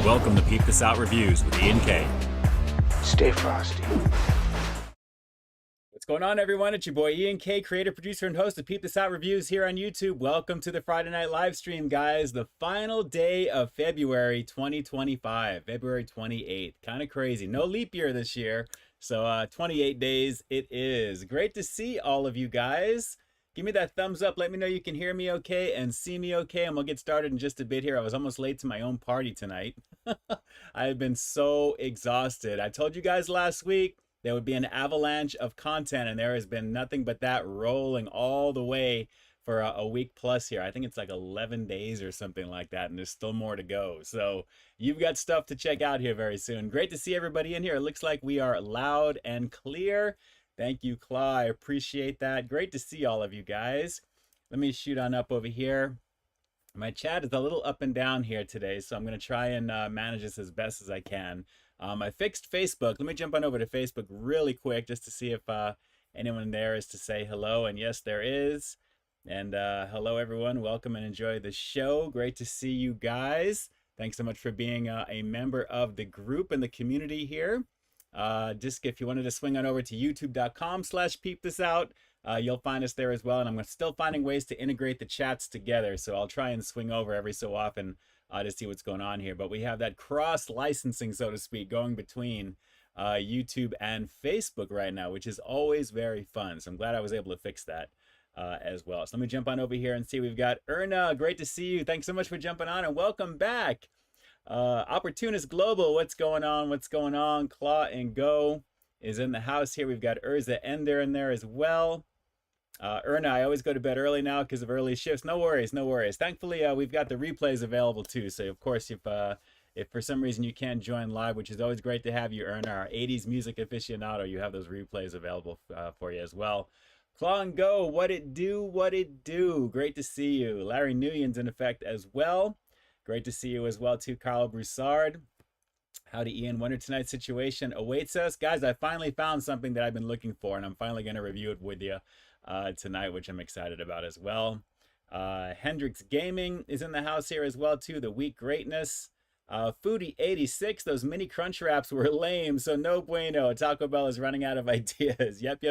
Welcome to Peep This Out Reviews with Ian K. Stay frosty. What's going on, everyone? It's your boy Ian K, creator, producer, and host of Peep This Out Reviews here on YouTube. Welcome to the Friday night live stream, guys. The final day of February 2025, February 28th. Kind of crazy. No leap year this year, so 28 days it is. Great to see all of you guys. Give me that thumbs up. Let me know you can hear me okay and see me okay, and we'll get started in just a bit here. I was almost late to my own party tonight. I have been so exhausted. I told you guys last week there would be an avalanche of content, and there has been nothing but that rolling all the way for a week plus here. I think it's like 11 days or something like that, and there's still more to go. So you've got stuff to check out here very soon. Great to see everybody in here. It looks like we are loud and clear. Thank you, Claw. I appreciate that. Great to see all of you guys. Let me shoot on up over here. My chat is a little up and down here today, so I'm going to try and manage this as best as I can. I fixed Facebook. Let me jump on over to Facebook really quick just to see if anyone there is to say hello. And yes, there is. And hello, everyone. Welcome and enjoy the show. Great to see you guys. Thanks so much for being a member of the group and the community here. Just if you wanted to swing on over to youtube.com/peepthisout, you'll find us there as well. And I'm still finding ways to integrate the chats together. So I'll try and swing over every so often to see what's going on here. But we have that cross licensing, so to speak, going between YouTube and Facebook right now, which is always very fun. So I'm glad I was able to fix that as well. So let me jump on over here and see. We've got Erna. Great to see you. Thanks so much for jumping on and welcome back. Opportunist Global, what's going on? What's going on? Claw and Go is in the house here. We've got Urza Ender in there as well. Erna, I always go to bed early now because of early shifts. No worries, no worries. Thankfully, we've got the replays available too. So of course, if for some reason you can't join live, which is always great to have you, Erna, our 80s music aficionado, you have those replays available for you as well. Claw and Go, what it do, what it do. Great to see you. Larry Nguyen's in effect as well. Great to see you as well too, Carl Broussard. Howdy, Ian. Wonder tonight's situation awaits us. Guys, I finally found something that I've been looking for, and I'm finally going to review it with you tonight, which I'm excited about as well. Hendrix Gaming is in the house here as well too. The Week Greatness. Foodie86, those mini crunch wraps were lame, so no bueno. Taco Bell is running out of ideas. Yep.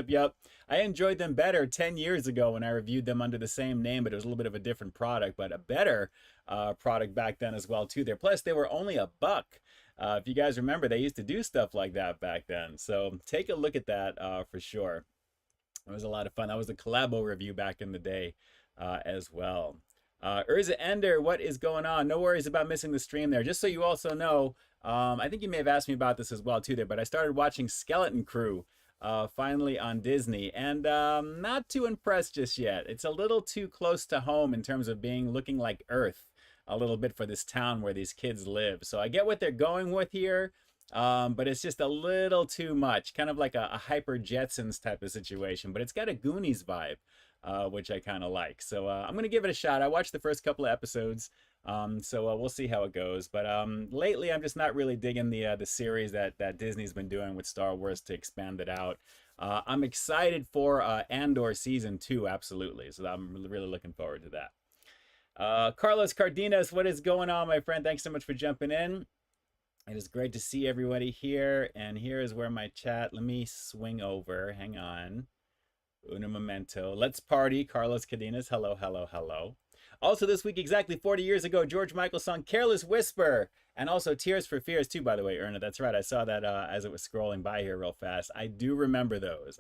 I enjoyed them better 10 years ago when I reviewed them under the same name, but it was a little bit of a different product, but a better product back then as well too there. Plus they were only $1. If you guys remember, they used to do stuff like that back then. So take a look at that for sure. It was a lot of fun. That was a collabo review back in the day as well. Urza Ender, what is going on? No worries about missing the stream there. Just so you also know, I think you may have asked me about this as well too there, but I started watching Skeleton Crew finally on Disney, and not too impressed just yet. It's a little too close to home in terms of looking like Earth a little bit for this town where these kids live. So I get what they're going with here, but it's just a little too much, kind of like a Hyper Jetsons type of situation, but it's got a Goonies vibe. Which I kind of like. So I'm going to give it a shot. I watched the first couple of episodes, so we'll see how it goes. But lately, I'm just not really digging the series that Disney's been doing with Star Wars to expand it out. I'm excited for Andor Season 2, absolutely. So I'm really looking forward to that. Carlos Cardenas, what is going on, my friend? Thanks so much for jumping in. It is great to see everybody here. And here is where my chat, let me swing over. Hang on. Una momento. Let's party. Carlos Cadenas. Hello. Also this week, exactly 40 years ago, George Michael's song Careless Whisper, and also Tears for Fears too, by the way, Erna. That's right. I saw that as it was scrolling by here real fast. I do remember those.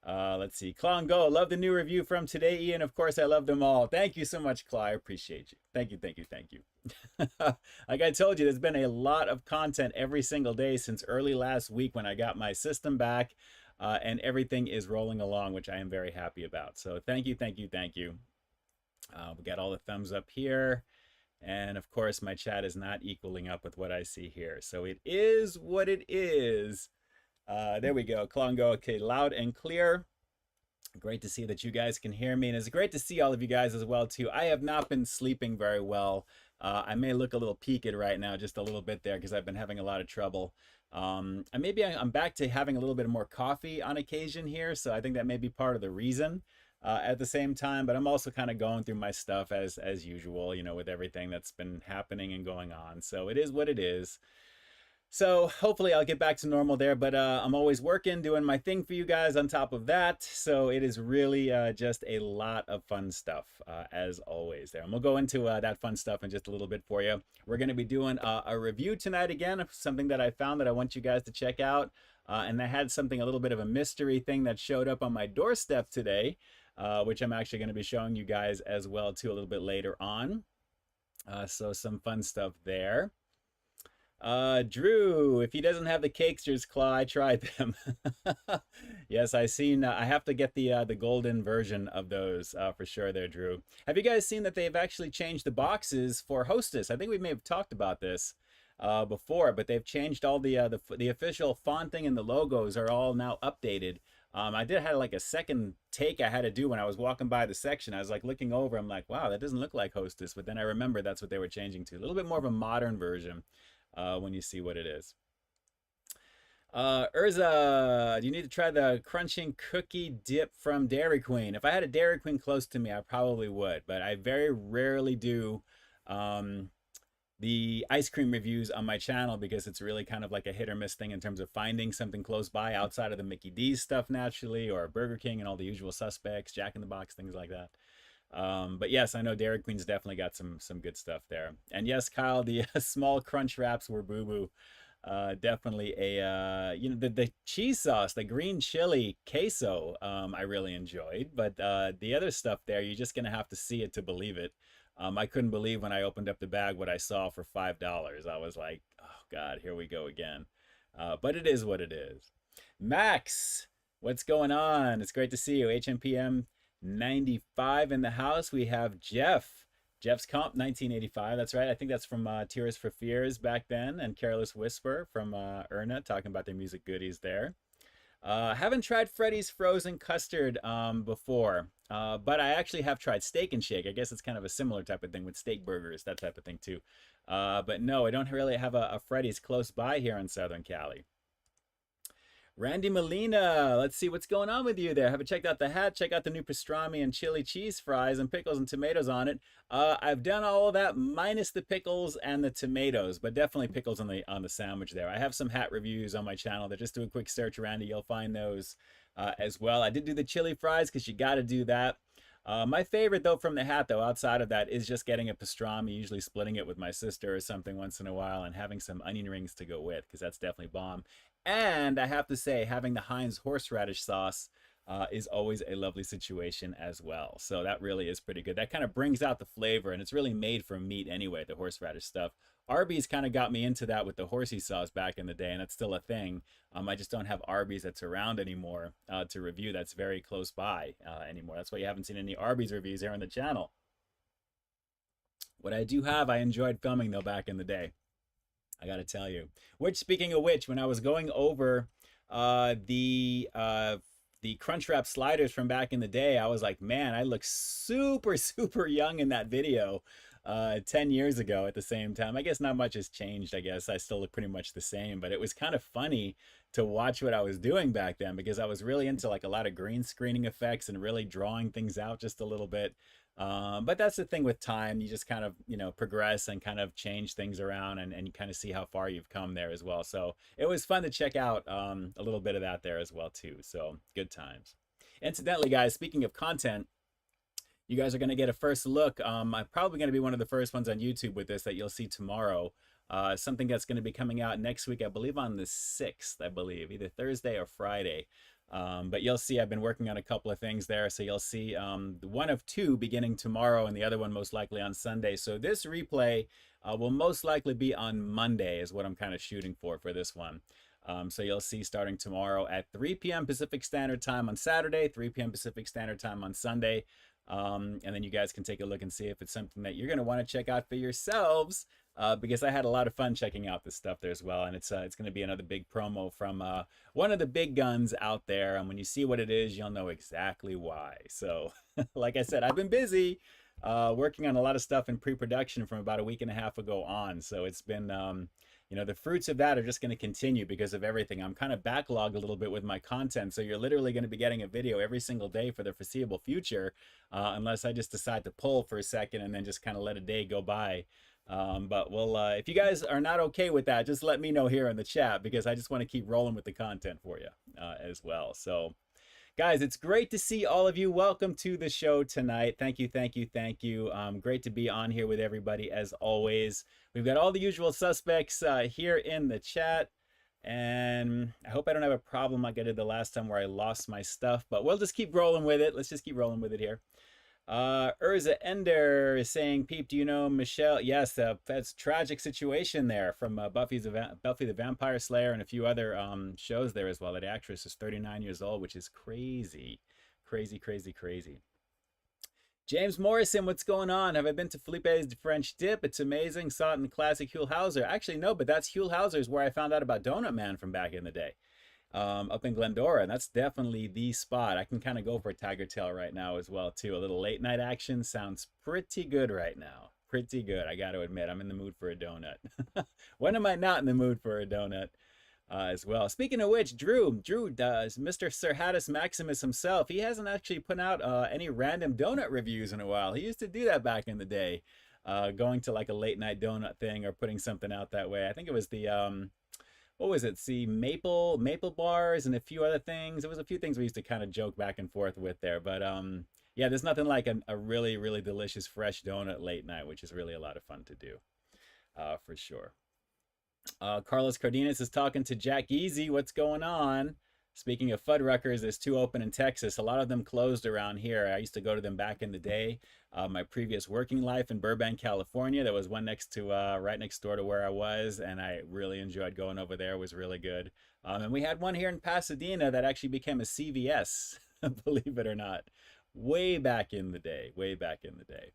Let's see. Claw and Go. Love the new review from today, Ian. Of course, I love them all. Thank you so much, Claw. I appreciate you. Thank you. Like I told you, there's been a lot of content every single day since early last week when I got my system back. And everything is rolling along, which I am very happy about. So thank you. We got all the thumbs up here. And of course, my chat is not equaling up with what I see here. So it is what it is. There we go. Claw and Go. Okay, loud and clear. Great to see that you guys can hear me. And it's great to see all of you guys as well, too. I have not been sleeping very well. I may look a little peaked right now, just a little bit there, because I've been having a lot of trouble. And maybe I'm back to having a little bit more coffee on occasion here, so I think that may be part of the reason. at the same time, but I'm also kind of going through my stuff as usual, you know, with everything that's been happening and going on. So it is what it is. So hopefully I'll get back to normal there, but I'm always working, doing my thing for you guys on top of that. So it is really just a lot of fun stuff, as always there. And we'll go into that fun stuff in just a little bit for you. We're going to be doing a review tonight again of something that I found that I want you guys to check out. And I had something, a little bit of a mystery thing that showed up on my doorstep today, which I'm actually going to be showing you guys as well too a little bit later on. So some fun stuff there. Drew, if he doesn't have the Cakester's Claw, I tried them. Yes, I seen. I have to get the golden version of those for sure. There, Drew. Have you guys seen that they've actually changed the boxes for Hostess? I think we may have talked about this before, but they've changed all the official fonting and the logos are all now updated. I did have like a second take I had to do when I was walking by the section. I was like looking over. I'm like, wow, that doesn't look like Hostess. But then I remember that's what they were changing to. A little bit more of a modern version. When you see what it is. Urza, you need to try the crunching cookie dip from Dairy Queen. If I had a Dairy Queen close to me, I probably would, but I very rarely do the ice cream reviews on my channel because it's really kind of like a hit or miss thing in terms of finding something close by outside of the Mickey D's stuff naturally, or Burger King and all the usual suspects, Jack in the Box, things like that. But yes, I know Dairy Queen's definitely got some good stuff there. And yes, Kyle, the small crunch wraps were boo-boo. Definitely a you know, the cheese sauce, the green chili queso, I really enjoyed. But the other stuff there, you're just gonna have to see it to believe it. I couldn't believe when I opened up the bag what I saw for $5. I was like, oh God, here we go again. But it is what it is. Max, what's going on? It's great to see you. HMPM 95 in the house. We have Jeff's Comp 1985. That's right. I think that's from Tears for Fears back then, and Careless Whisper from Erna, talking about their music goodies there. Haven't tried Freddy's frozen custard before, but I actually have tried Steak and Shake. I guess it's kind of a similar type of thing with steak burgers, that type of thing too. But no, I don't really have a Freddy's close by here in Southern Cali. Randy Molina, let's see what's going on with you there. Haven't checked out the hat. Check out the new pastrami and chili cheese fries and pickles and tomatoes on it. I've done all of that minus the pickles and the tomatoes, but definitely pickles on the sandwich there. I have some hat reviews on my channel. Just do a quick search, Randy. You'll find those as well. I did do the chili fries because you got to do that. My favorite though from the hat though, outside of that, is just getting a pastrami, usually splitting it with my sister or something once in a while, and having some onion rings to go with, because that's definitely bomb. And I have to say, having the Heinz horseradish sauce is always a lovely situation as well. So that really is pretty good. That kind of brings out the flavor, and it's really made from meat anyway, the horseradish stuff. Arby's kind of got me into that with the horsey sauce back in the day, and it's still a thing. I just don't have Arby's that's around anymore to review. That's very close by anymore. That's why you haven't seen any Arby's reviews here on the channel. What I do have, I enjoyed filming though back in the day, I gotta tell you. Which, speaking of which, when I was going over the Crunchwrap sliders from back in the day, I was like, man, I look super, super young in that video 10 years ago at the same time. I guess not much has changed, I guess. I still look pretty much the same, but it was kind of funny to watch what I was doing back then, because I was really into like a lot of green screening effects and really drawing things out just a little bit. But that's the thing with time. You just kind of, you know, progress and kind of change things around, and you kind of see how far you've come there as well. So it was fun to check out a little bit of that there as well too. So good times. Incidentally, guys, speaking of content, you guys are going to get a first look. I'm probably going to be one of the first ones on YouTube with this that you'll see tomorrow. Something that's going to be coming out next week, I believe on the 6th, I believe, either Thursday or Friday. But you'll see I've been working on a couple of things there. So you'll see one of two beginning tomorrow, and the other one most likely on Sunday. So this replay will most likely be on Monday is what I'm kind of shooting for this one. So you'll see starting tomorrow at 3 p.m. Pacific Standard Time on Saturday, 3 p.m. Pacific Standard Time on Sunday. And then you guys can take a look and see if it's something that you're going to want to check out for yourselves, because I had a lot of fun checking out this stuff there as well. And it's going to be another big promo from one of the big guns out there. And when you see what it is, you'll know exactly why. So like I said, I've been busy working on a lot of stuff in pre-production from about a week and a half ago on. So it's been you know, the fruits of that are just going to continue because of everything. I'm kind of backlogged a little bit with my content, so you're literally going to be getting a video every single day for the foreseeable future, unless I just decide to pull for a second and then just kind of let a day go by. But we'll, if you guys are not okay with that, just let me know here in the chat, because I just want to keep rolling with the content for you as well. So guys, it's great to see all of you. Welcome to the show tonight. Thank you, thank you, thank you. Great to be on here with everybody as always. We've got all the usual suspects here in the chat. And I hope I don't have a problem like I did the last time where I lost my stuff, but we'll just keep rolling with it. Let's just keep rolling with it here. Urza Ender is saying, Peep, do you know Michelle? Yes, that's a tragic situation there from Buffy the Vampire Slayer and a few other shows there as well. That actress is 39 years old, which is crazy. Crazy, crazy, crazy. James Morrison, what's going on? Have I been to Felipe's French Dip? It's amazing. Saw it in classic Huell Hauser. Actually, no, but that's Huell Hauser's where I found out about Donut Man from back in the day. Up in Glendora, and that's definitely the spot. I can kind of go for a Tiger Tail right now as well too. A little late night action sounds pretty good right now. Pretty good, I got to admit. I'm in the mood for a donut. When am I not in the mood for a donut as well? Speaking of which, Drew does, Mr. Sir Hattus Maximus himself, he hasn't actually put out any random donut reviews in a while. He used to do that back in the day, going to like a late night donut thing or putting something out that way. I think it was the what was it? See, maple bars and a few other things. There was a few things we used to kind of joke back and forth with there. But yeah, there's nothing like a really, really delicious fresh donut late night, which is really a lot of fun to do, for sure. Carlos Cardenas is talking to Jack Easy. What's going on? Speaking of Fuddruckers, there's two open in Texas. A lot of them closed around here. I used to go to them back in the day. My previous working life in Burbank, California. There was one next to, right next door to where I was, and I really enjoyed going over there. It was really good. And we had one here in Pasadena that actually became a CVS, believe it or not. Way back in the day. Way back in the day.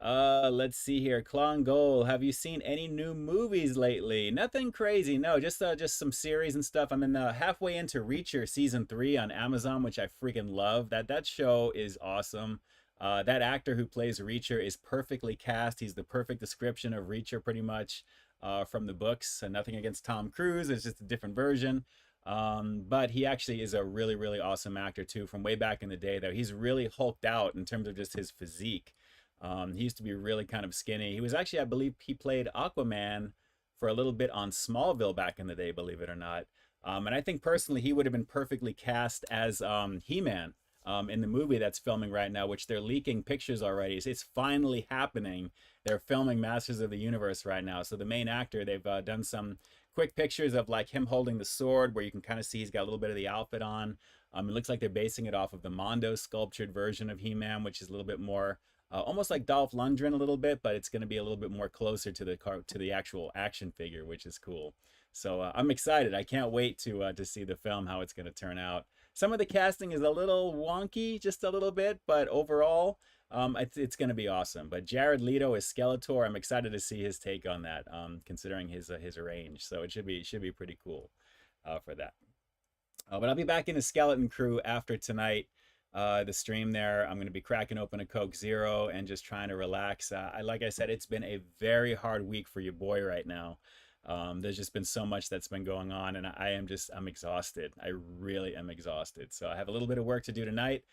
Let's see here. Klongol, have you seen any new movies lately? Nothing crazy, no, just some series and stuff. I'm in halfway into Reacher season 3 on Amazon, which I freaking love. That show is awesome. That actor who plays Reacher is perfectly cast. He's the perfect description of Reacher, pretty much, from the books. And nothing against Tom Cruise, it's just a different version. But he actually is a really, really awesome actor too. From way back in the day, though, he's really hulked out in terms of just his physique. He used to be really kind of skinny. He was actually, I believe, he played Aquaman for a little bit on Smallville back in the day, believe it or not. And I think personally he would have been perfectly cast as He-Man in the movie that's filming right now, which they're leaking pictures already. It's finally happening. They're filming Masters of the Universe right now. So the main actor, they've done some quick pictures of like him holding the sword, where you can kind of see he's got a little bit of the outfit on. It looks like they're basing it off of the Mondo sculptured version of He-Man, which is a little bit more almost like Dolph Lundgren a little bit, but it's going to be a little bit more closer to the actual action figure, which is cool. So I'm excited. I can't wait to see the film, how it's going to turn out. Some of the casting is a little wonky, just a little bit, but overall, it's going to be awesome. But Jared Leto is Skeletor. I'm excited to see his take on that, considering his range. So it should be pretty cool for that. But I'll be back in the Skeleton Crew after tonight. The stream there. I'm going to be cracking open a Coke Zero and just trying to relax. Like I said, it's been a very hard week for your boy right now. There's just been so much that's been going on, and I'm exhausted. I really am exhausted. So I have a little bit of work to do tonight.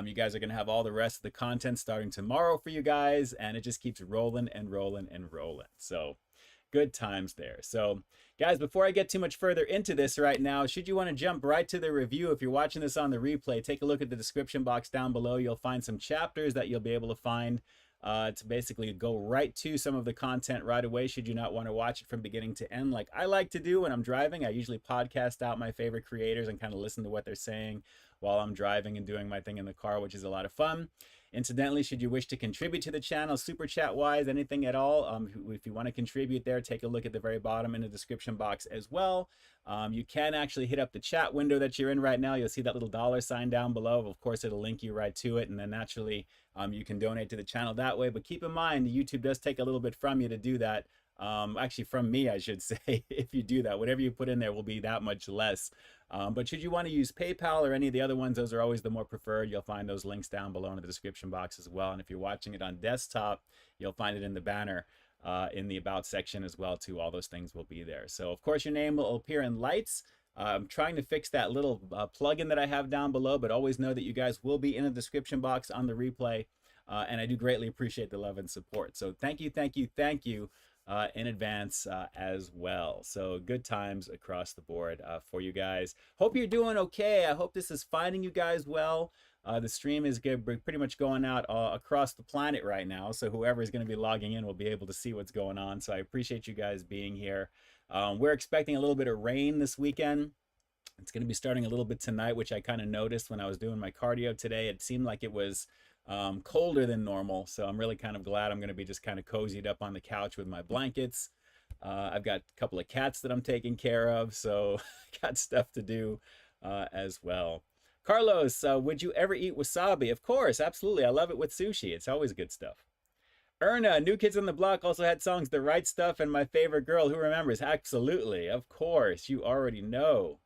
You guys are going to have all the rest of the content starting tomorrow for you guys, and it just keeps rolling and rolling and rolling. So good times there. So guys, before I get too much further into this right now, should you want to jump right to the review, if you're watching this on the replay, take a look at the description box down below. You'll find some chapters that you'll be able to find to basically go right to some of the content right away, should you not want to watch it from beginning to end like I like to do when I'm driving. I usually podcast out my favorite creators and kind of listen to what they're saying while I'm driving and doing my thing in the car, which is a lot of fun. Incidentally, should you wish to contribute to the channel, super chat wise, anything at all, if you want to contribute there, take a look at the very bottom in the description box as well. You can actually hit up the chat window that you're in right now. You'll see that little $ down below. Of course, it'll link you right to it, and then naturally you can donate to the channel that way. But keep in mind, YouTube does take a little bit from you to do that. Actually from me, I should say. If you do that, whatever you put in there will be that much less. But should you want to use PayPal or any of the other ones, those are always the more preferred. You'll find those links down below in the description box as well. And if you're watching it on desktop, you'll find it in the banner in the About section as well, too. All those things will be there. So, of course, your name will appear in lights. I'm trying to fix that little plugin that I have down below, but always know that you guys will be in the description box on the replay. And I do greatly appreciate the love and support. So thank you, thank you, thank you in advance as well. So good times across the board for you guys. Hope you're doing okay. I hope this is finding you guys well. The stream is pretty much going out across the planet right now. So whoever is going to be logging in will be able to see what's going on. So I appreciate you guys being here. We're expecting a little bit of rain this weekend. It's going to be starting a little bit tonight, which I kind of noticed when I was doing my cardio today. It seemed like it was colder than normal. So I'm really kind of glad I'm going to be just kind of cozied up on the couch with my blankets. I've got a couple of cats that I'm taking care of. So got stuff to do as well. Carlos, would you ever eat wasabi? Of course, absolutely. I love it with sushi. It's always good stuff. Erna, New Kids on the Block also had songs The Right Stuff and My Favorite Girl. Who remembers? Absolutely. Of course. You already know.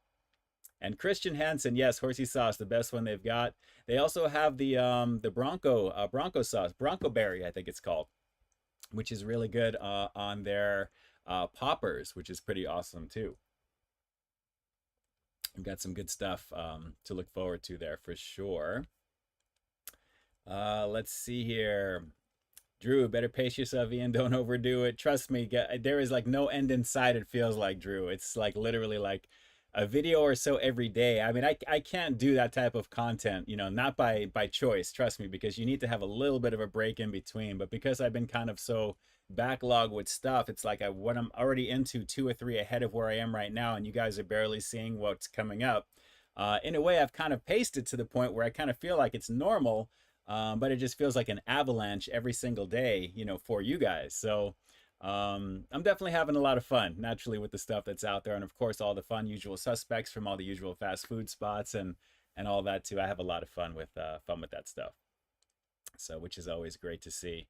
And Christian Hansen, yes, horsey sauce, the best one they've got. They also have the Bronco sauce, Bronco Berry, I think it's called, which is really good on their poppers, which is pretty awesome too. We've got some good stuff to look forward to there for sure. Let's see here. Drew, better pace yourself, Ian. Don't overdo it. Trust me, there is like no end in sight, it feels like, Drew. It's like literally like a video or so every day. I mean, I can't do that type of content, you know, not by choice, trust me, because you need to have a little bit of a break in between. But because I've been kind of so backlogged with stuff, it's like what I'm already into 2 or 3 ahead of where I am right now, and you guys are barely seeing what's coming up. In a way, I've kind of paced it to the point where I kind of feel like it's normal, but it just feels like an avalanche every single day, you know, for you guys. So I'm definitely having a lot of fun naturally with the stuff that's out there, and of course all the fun usual suspects from all the usual fast food spots and all that too. I have a lot of fun with that stuff, so which is always great to see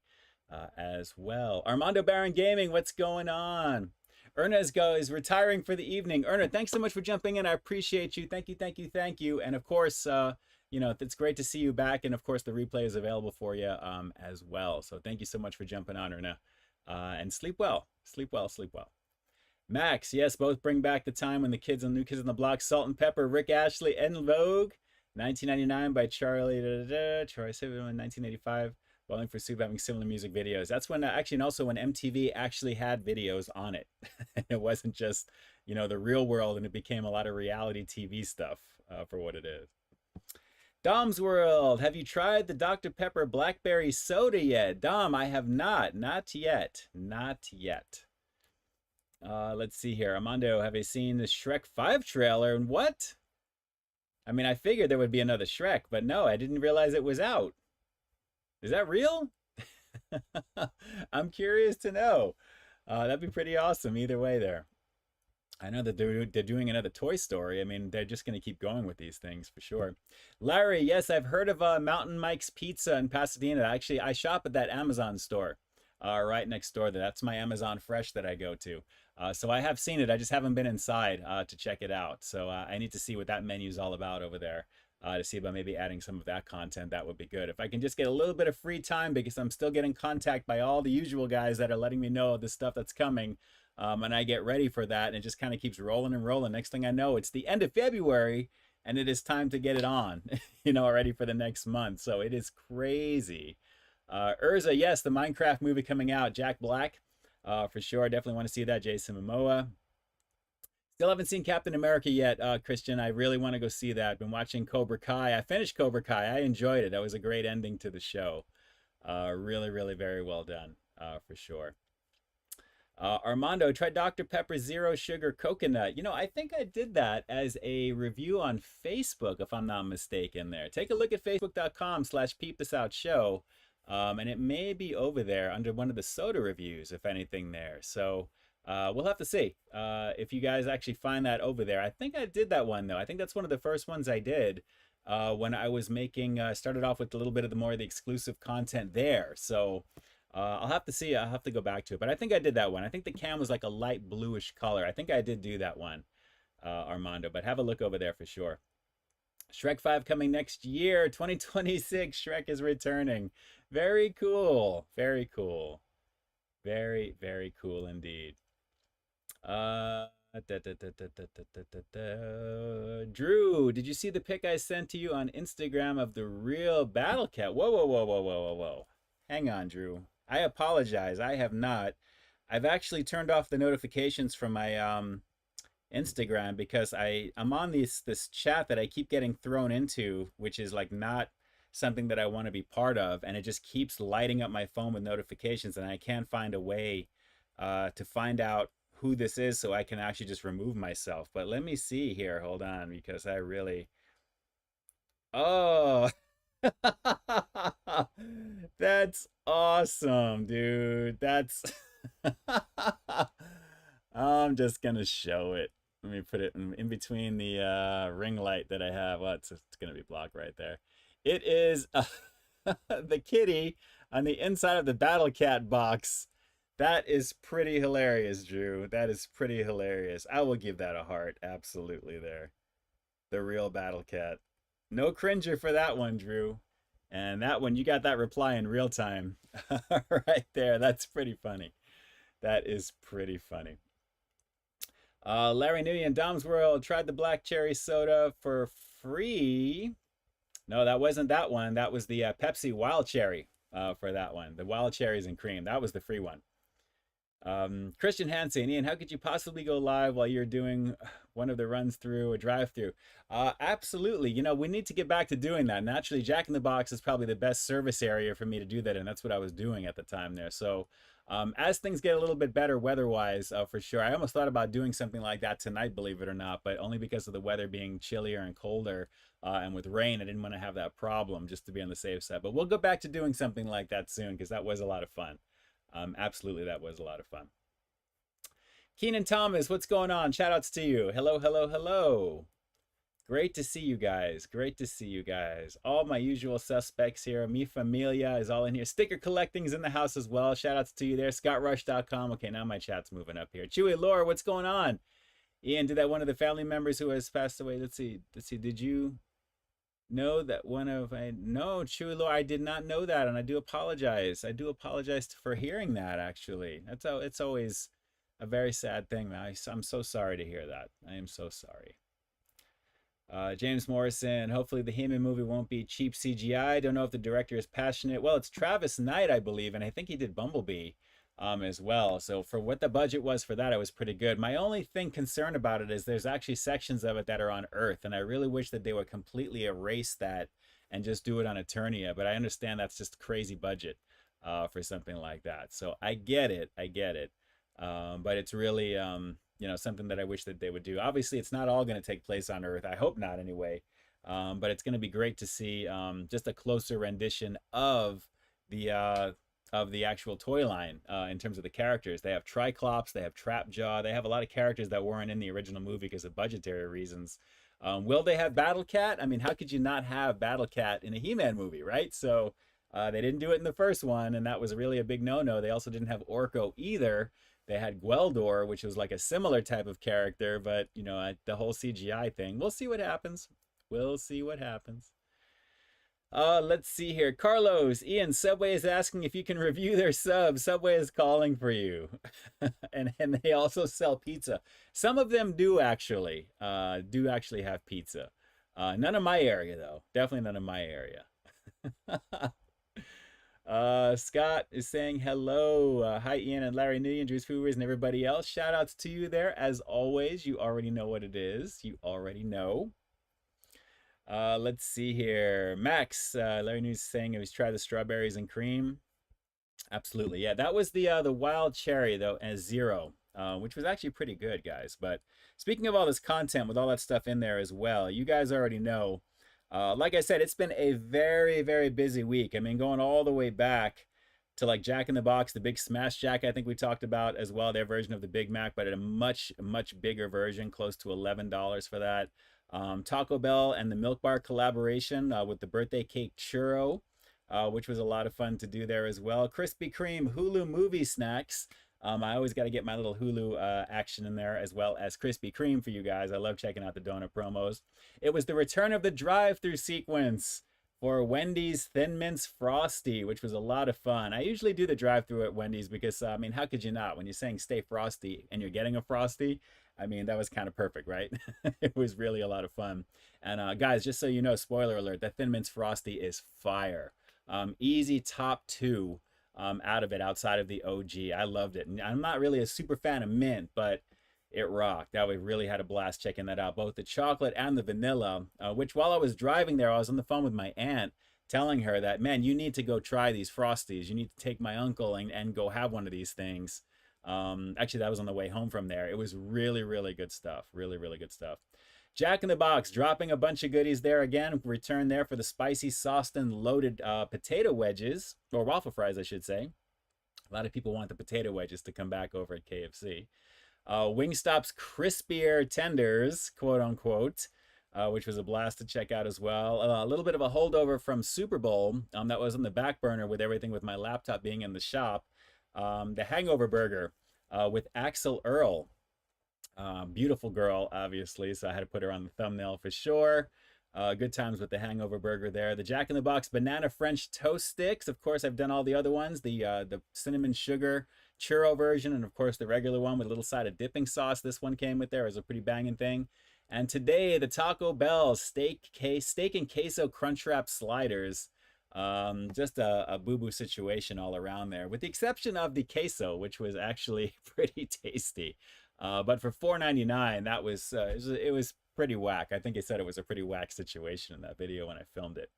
as well. Armando Baron Gaming, what's going on? Erna is retiring for the evening. Erna, thanks so much for jumping in. I appreciate you. Thank you, thank you, thank you. And of course, you know, it's great to see you back, and of course the replay is available for you as well. So thank you so much for jumping on, Erna. And sleep well, sleep well, sleep well. Max, yes, both bring back the time when the kids on New Kids on the Block, Salt and Pepper, Rick Astley, En Vogue, 1999 by Charlie, Troy Sivan in 1985, Bowling for Soup, having similar music videos. That's when, actually, and also when MTV actually had videos on it. It wasn't just, you know, the real world, and it became a lot of reality TV stuff for what it is. Dom's World, have you tried the Dr. Pepper Blackberry Soda yet? Dom, I have not. Not yet. Not yet. Let's see here. Armando, have you seen the Shrek 5 trailer? And what? I mean, I figured there would be another Shrek, but no, I didn't realize it was out. Is that real? I'm curious to know. That'd be pretty awesome either way there. I know that they're doing another Toy Story. I mean, they're just going to keep going with these things for sure. Larry, yes, I've heard of Mountain Mike's Pizza in Pasadena. Actually, I shop at that Amazon store right next door. That's my Amazon Fresh that I go to. So I have seen it. I just haven't been inside to check it out. So I need to see what that menu is all about over there to see about maybe adding some of that content. That would be good. If I can just get a little bit of free time, because I'm still getting contact by all the usual guys that are letting me know the stuff that's coming. And I get ready for that, and it just kind of keeps rolling and rolling. Next thing I know, it's the end of February, and it is time to get it on, you know, ready for the next month. So it is crazy. Urza, yes, the Minecraft movie coming out. Jack Black, for sure. I definitely want to see that. Jason Momoa. Still haven't seen Captain America yet, Christian. I really want to go see that. Been watching Cobra Kai. I finished Cobra Kai. I enjoyed it. That was a great ending to the show. Really, really very well done, for sure. Armando, try Dr. Pepper Zero Sugar Coconut. You know, I think I did that as a review on Facebook, if I'm not mistaken there. Take a look at facebook.com/Peep This Out Show, and it may be over there under one of the soda reviews, if anything there. So we'll have to see if you guys actually find that over there. I think I did that one, though. I think that's one of the first ones I did when I was making, started off with a little bit of the more of the exclusive content there. So I'll have to see. I'll have to go back to it. But I think I did that one. I think the can was like a light bluish color. I think I did do that one, Armando. But have a look over there for sure. Shrek 5 coming next year, 2026. Shrek is returning. Very cool. Very cool. Very, very cool indeed. Drew, did you see the pic I sent to you on Instagram of the real Battle Cat? Whoa, whoa, whoa, whoa, whoa, whoa, whoa. Hang on, Drew. I apologize. I have not. I've actually turned off the notifications from my Instagram because I'm on this chat that I keep getting thrown into, which is like not something that I want to be part of, and it just keeps lighting up my phone with notifications, and I can't find a way to find out who this is so I can actually just remove myself. But let me see here. Hold on, because I really... Oh, that's awesome, dude. That's... I'm just gonna show it. Let me put it in between the ring light that I have. Well, it's gonna be blocked right there. It is the kitty on the inside of the Battle Cat box. That is pretty hilarious, Drew. That is pretty hilarious. I will give that a heart. Absolutely there. The real Battle Cat. No cringer for that one, Drew. And that one, you got that reply in real time. Right there. That's pretty funny. That is pretty funny. Larry Newey and Dom's World tried the black cherry soda for free. No, that wasn't that one. That was the Pepsi Wild Cherry for that one. The Wild Cherries and Cream. That was the free one. Christian Hansen, Ian, how could you possibly go live while you're doing one of the runs through a drive-through? Absolutely. You know, we need to get back to doing that. Naturally, Jack in the Box is probably the best service area for me to do that, and that's what I was doing at the time there. So as things get a little bit better weather-wise, for sure, I almost thought about doing something like that tonight, believe it or not, but only because of the weather being chillier and colder, and with rain, I didn't want to have that problem, just to be on the safe side. But we'll go back to doing something like that soon, because that was a lot of fun. Absolutely, that was a lot of fun. Keenan Thomas, what's going on? Shout outs to you. Hello, hello, hello. Great to see you guys. Great to see you guys. All my usual suspects here. Mi Familia is all in here. Sticker collecting is in the house as well. Shout outs to you there. ScottRush.com. Okay, now my chat's moving up here. Chewy Laura, what's going on? Ian, did that one of the family members who has passed away? Let's see. Did you know that one of no, Chewy Laura, I did not know that, and I do apologize. I do apologize for hearing that, actually. That's how it's always a very sad thing. I'm so sorry to hear that. I am so sorry. James Morrison, hopefully the He-Man movie won't be cheap CGI. Don't know if the director is passionate. Well, it's Travis Knight, I believe, and I think he did Bumblebee as well. So for what the budget was for that, it was pretty good. My only concern about it is there's actually sections of it that are on Earth, and I really wish that they would completely erase that and just do it on Eternia. But I understand that's just crazy budget for something like that. So I get it. I get it. But it's really, you know, something that I wish that they would do. Obviously, it's not all going to take place on Earth. I hope not, anyway. But it's going to be great to see just a closer rendition of the actual toy line in terms of the characters. They have Triclops, they have Trapjaw, they have a lot of characters that weren't in the original movie because of budgetary reasons. Will they have Battle Cat? I mean, how could you not have Battle Cat in a He-Man movie, right? So they didn't do it in the first one, and that was really a big no-no. They also didn't have Orko either. They had Gweldor, which was like a similar type of character, but, you know, the whole CGI thing. We'll see what happens. We'll see what happens. Let's see here. Carlos, Ian, Subway is asking if you can review their subs. Subway is calling for you. and they also sell pizza. Some of them do actually have pizza. None of my area, though. Definitely none of my area. Scott is saying hello. Hi, Ian and Larry Newey and Drews Foovers and everybody else. Shout outs to you there. As always, you already know what it is. You already know. Let's see here. Max, Larry Newey is saying he's tried the strawberries and cream. Absolutely. Yeah, that was the wild cherry, though, as Zero, which was actually pretty good, guys. But speaking of all this content with all that stuff in there as well, you guys already know. Like I said, it's been a very, very busy week. I mean, going all the way back to like Jack in the Box, the Big Smash Jack, I think we talked about as well, their version of the Big Mac, but at a much, much bigger version, close to $11 for that. Taco Bell and the Milk Bar collaboration with the birthday cake churro, which was a lot of fun to do there as well. Krispy Kreme Hulu movie snacks. I always got to get my little Hulu action in there, as well as Krispy Kreme for you guys. I love checking out the donut promos. It was the return of the drive-through sequence for Wendy's Thin Mints Frosty, which was a lot of fun. I usually do the drive-thru at Wendy's because, I mean, how could you not? When you're saying stay frosty and you're getting a Frosty, I mean, that was kind of perfect, right? It was really a lot of fun. And guys, just so you know, spoiler alert, that Thin Mints Frosty is fire. Easy top 2 out of it outside of the OG. I loved it. And I'm not really a super fan of mint, but it rocked. That we really had a blast checking that out, both the chocolate and the vanilla, which while I was driving there, I was on the phone with my aunt telling her that, man, you need to go try these Frosties. You need to take my uncle and go have one of these things. Actually, that was on the way home from there. It was really, really good stuff. Really, really good stuff. Jack in the Box dropping a bunch of goodies there again. Return there for the spicy sauced and loaded potato wedges, or waffle fries, I should say. A lot of people want the potato wedges to come back over at KFC. Wingstop's crispier tenders, quote unquote, which was a blast to check out as well. A little bit of a holdover from Super Bowl that was on the back burner with everything with my laptop being in the shop. The Hangover Burger with Axel Earl. Beautiful girl, obviously, so I had to put her on the thumbnail for sure. Good times with the Hangover Burger there. The Jack in the Box Banana French Toast Sticks. Of course, I've done all the other ones. The cinnamon sugar churro version, and of course the regular one with a little side of dipping sauce. This one came with there. It was a pretty banging thing. And today, the Taco Bell steak and queso crunch wrap sliders. Just a boo-boo situation all around there, with the exception of the queso, which was actually pretty tasty. But for $4.99, that was it was pretty whack. I think I said it was a pretty whack situation in that video when I filmed it,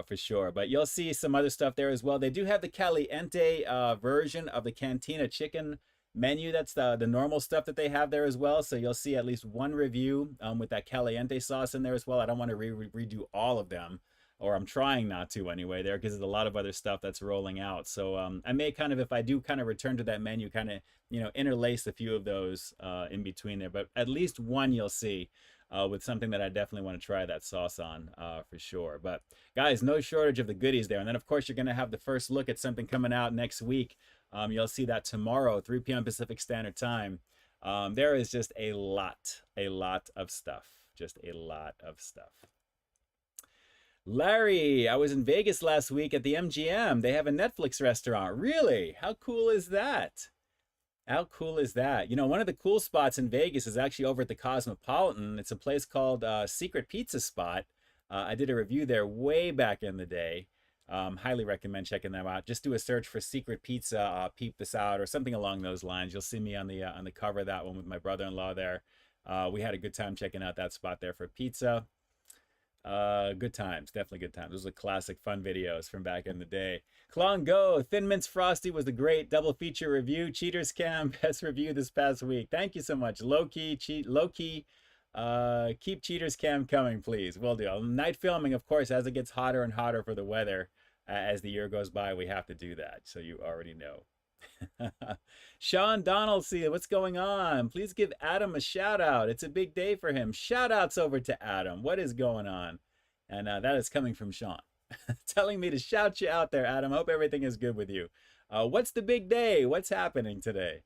for sure. But you'll see some other stuff there as well. They do have the Caliente version of the Cantina chicken menu. That's the normal stuff that they have there as well. So you'll see at least one review with that Caliente sauce in there as well. I don't want to redo all of them, or I'm trying not to anyway there, because there's a lot of other stuff that's rolling out. So I may kind of, if I do kind of return to that menu, kind of, you know, interlace a few of those in between there. But at least one you'll see with something that I definitely want to try that sauce on for sure. But guys, no shortage of the goodies there. And then of course you're going to have the first look at something coming out next week. You'll see that tomorrow, 3 p.m. Pacific Standard Time. There is just a lot of stuff. Just a lot of stuff. Larry, I was in Vegas last week at the MGM. They have a Netflix restaurant. Really? How cool is that? How cool is that? You know, one of the cool spots in Vegas is actually over at the Cosmopolitan. It's a place called Secret Pizza Spot. I did a review there way back in the day. Highly recommend checking them out. Just do a search for Secret Pizza, Peep This Out, or something along those lines. You'll see me on the cover of that one with my brother-in-law there. We had a good time checking out that spot there for pizza. Good times, definitely good times. Those are classic fun videos from back in the day. Klon Go, Thin Mints Frosty was a great double feature review. Cheaters Cam, best review this past week. Thank you so much. Low-key, keep Cheaters Cam coming, please. Will do. Night filming, of course, as it gets hotter and hotter for the weather. As the year goes by, we have to do that, so you already know. Sean Donaldson, what's going on? Please give Adam a shout out. It's a big day for him. Shout outs over to Adam. What is going on? And that is coming from Sean telling me to shout you out there, Adam. Hope everything is good with you. What's the big day? What's happening today?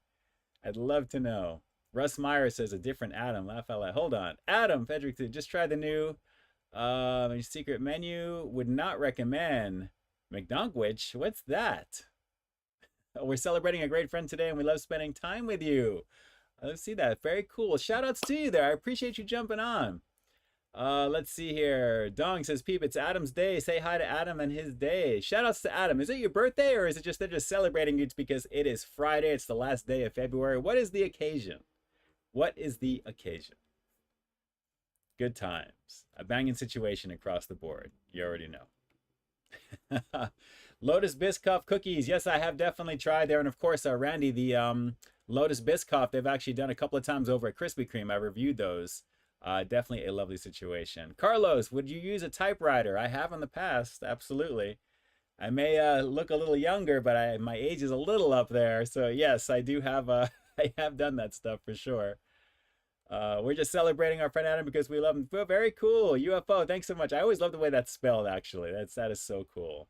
I'd love to know. Russ Meyer says a different Adam. Laugh out loud. Hold on. Adam Frederick, just try the new secret menu. Would not recommend. McDonkwich, what's that? We're celebrating a great friend today, and we love spending time with you. Let's see that. Very cool. Shout outs to you there. I appreciate you jumping on. Let's see here. Dong says, Peep, it's Adam's day. Say hi to Adam and his day. Shout outs to Adam. Is it your birthday, or is it just they're just celebrating you because it is Friday? It's the last day of February. What is the occasion? What is the occasion? Good times. A banging situation across the board. You already know. Lotus Biscoff cookies. Yes, I have definitely tried there. And of course, Randy, the Lotus Biscoff, they've actually done a couple of times over at Krispy Kreme. I reviewed those. Definitely a lovely situation. Carlos, would you use a typewriter? I have in the past, absolutely. I may look a little younger, but my age is a little up there. So yes, I do have, I have done that stuff for sure. We're just celebrating our friend Adam because we love him. Oh, very cool. UFO, thanks so much. I always love the way that's spelled, actually. That is so cool.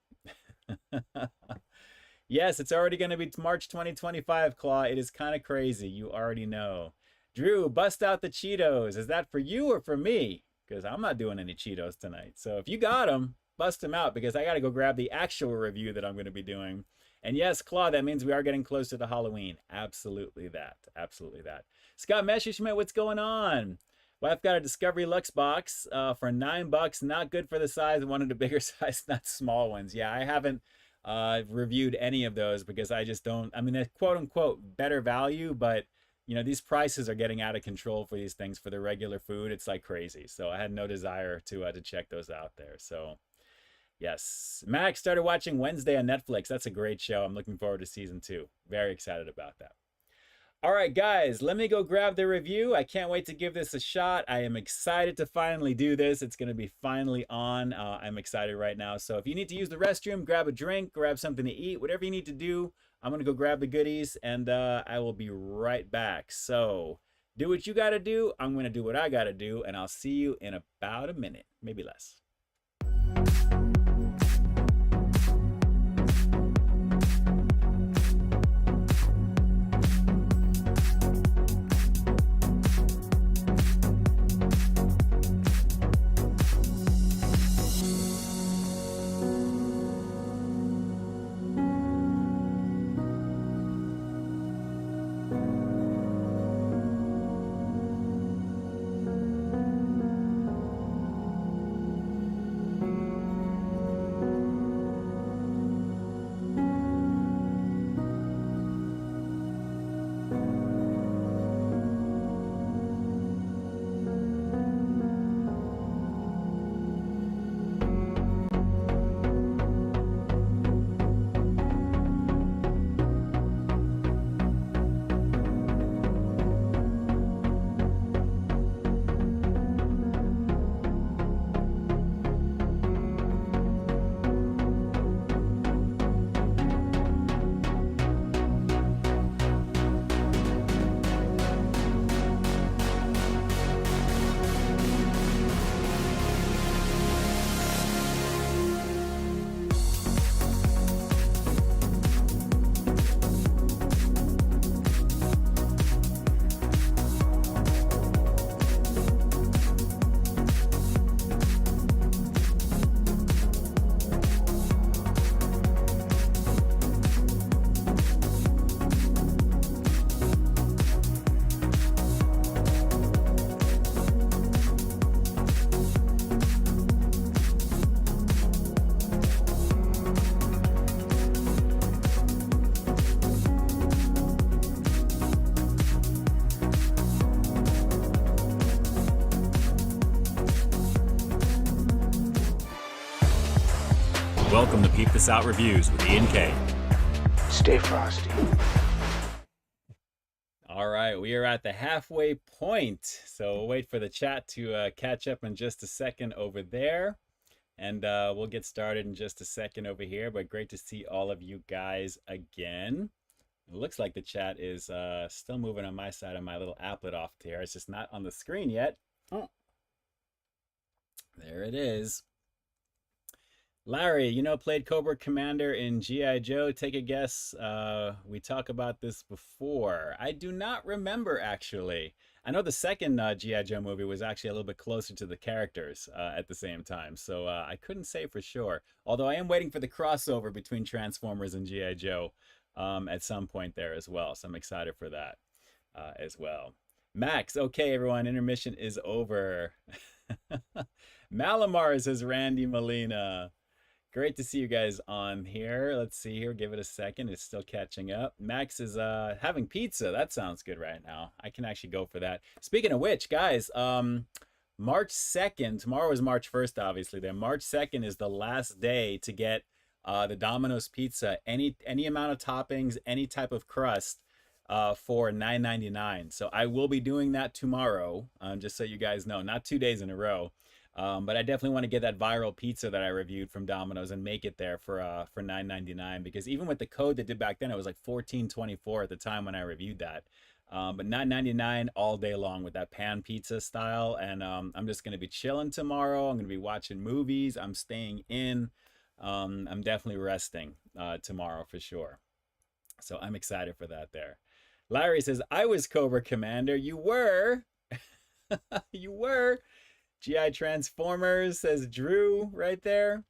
Yes, it's already going to be March 2025, Claw. It is kind of crazy. You already know. Drew, bust out the Cheetos. Is that for you or for me? Because I'm not doing any Cheetos tonight. So if you got them, bust them out because I got to go grab the actual review that I'm going to be doing. And yes, Claude, that means we are getting closer to Halloween. Absolutely that. Absolutely that. Scott Messerschmidt, what's going on? Wife got a Discovery Lux box for $9. Not good for the size. Wanted a bigger size, not small ones. Yeah, I haven't reviewed any of those because I just don't. I mean, they're quote unquote better value, but you know, these prices are getting out of control for these things for the regular food. It's like crazy. So I had no desire to check those out there. So yes, Max started watching Wednesday on Netflix. That's a great show. I'm looking forward to season 2. Very excited about that. All right, guys, let me go grab the review. I can't wait to give this a shot. I am excited to finally do this. It's going to be finally on. I'm excited right now. So if you need to use the restroom, grab a drink, grab something to eat, whatever you need to do. I'm going to go grab the goodies, and I will be right back. So do what you got to do. I'm going to do what I got to do, and I'll see you in about a minute, maybe less. Welcome to Peep This Out Reviews with Ian K. Stay frosty. All right, we are at the halfway point. So we'll wait for the chat to catch up in just a second over there. And we'll get started in just a second over here. But great to see all of you guys again. It looks like the chat is still moving on my side of my little applet off here. It's just not on the screen yet. Oh, there it is. Larry, you know, played Cobra Commander in G.I. Joe. Take a guess. We talked about this before. I do not remember, actually. I know the second G.I. Joe movie was actually a little bit closer to the characters at the same time. So I couldn't say for sure. Although I am waiting for the crossover between Transformers and G.I. Joe at some point there as well. So I'm excited for that as well. Max, okay, everyone. Intermission is over. Malamar, says Randy Molina. Great to see you guys on here. Let's see here. Give it a second. It's still catching up. Max is having pizza. That sounds good right now. I can actually go for that. Speaking of which, guys, March 2nd, tomorrow is March 1st, obviously. Then March 2nd is the last day to get the Domino's pizza. Any amount of toppings, any type of crust for $9.99. So I will be doing that tomorrow, just so you guys know. Not 2 days in a row. But I definitely want to get that viral pizza that I reviewed from Domino's and make it there for $9.99, because even with the code they did back then, it was like $14.24 at the time when I reviewed that. But $9.99 all day long with that pan pizza style. And I'm just going to be chilling tomorrow. I'm going to be watching movies. I'm staying in. I'm definitely resting tomorrow for sure. So I'm excited for that there. Larry says, I was Cobra Commander. You were. You were. GI Transformers, says Drew right there.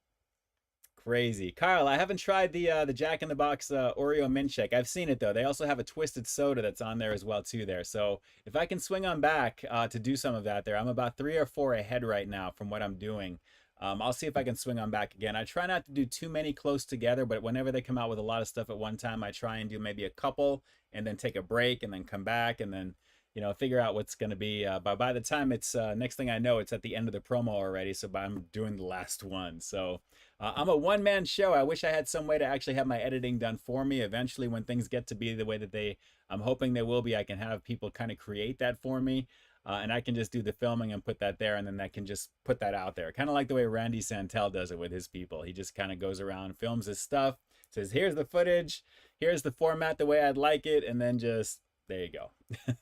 Crazy. Kyle, I haven't tried the Jack in the Box Oreo mint shake. I've seen it though. They also have a twisted soda that's on there as well too there. So if I can swing on back to do some of that there, I'm about 3 or 4 ahead right now from what I'm doing. I'll see if I can swing on back again. I try not to do too many close together, but whenever they come out with a lot of stuff at one time, I try and do maybe a couple and then take a break and then come back and then, you know, figure out what's going to be. But by the time it's next thing I know, it's at the end of the promo already. So I'm doing the last one. So I'm a one-man show. I wish I had some way to actually have my editing done for me. Eventually, when things get to be the way that I'm hoping they will be, I can have people kind of create that for me. And I can just do the filming and put that there, and then I can just put that out there. Kind of like the way Randy Santel does it with his people. He just kind of goes around, films his stuff, says, here's the footage, here's the format the way I'd like it, and then just, there you go.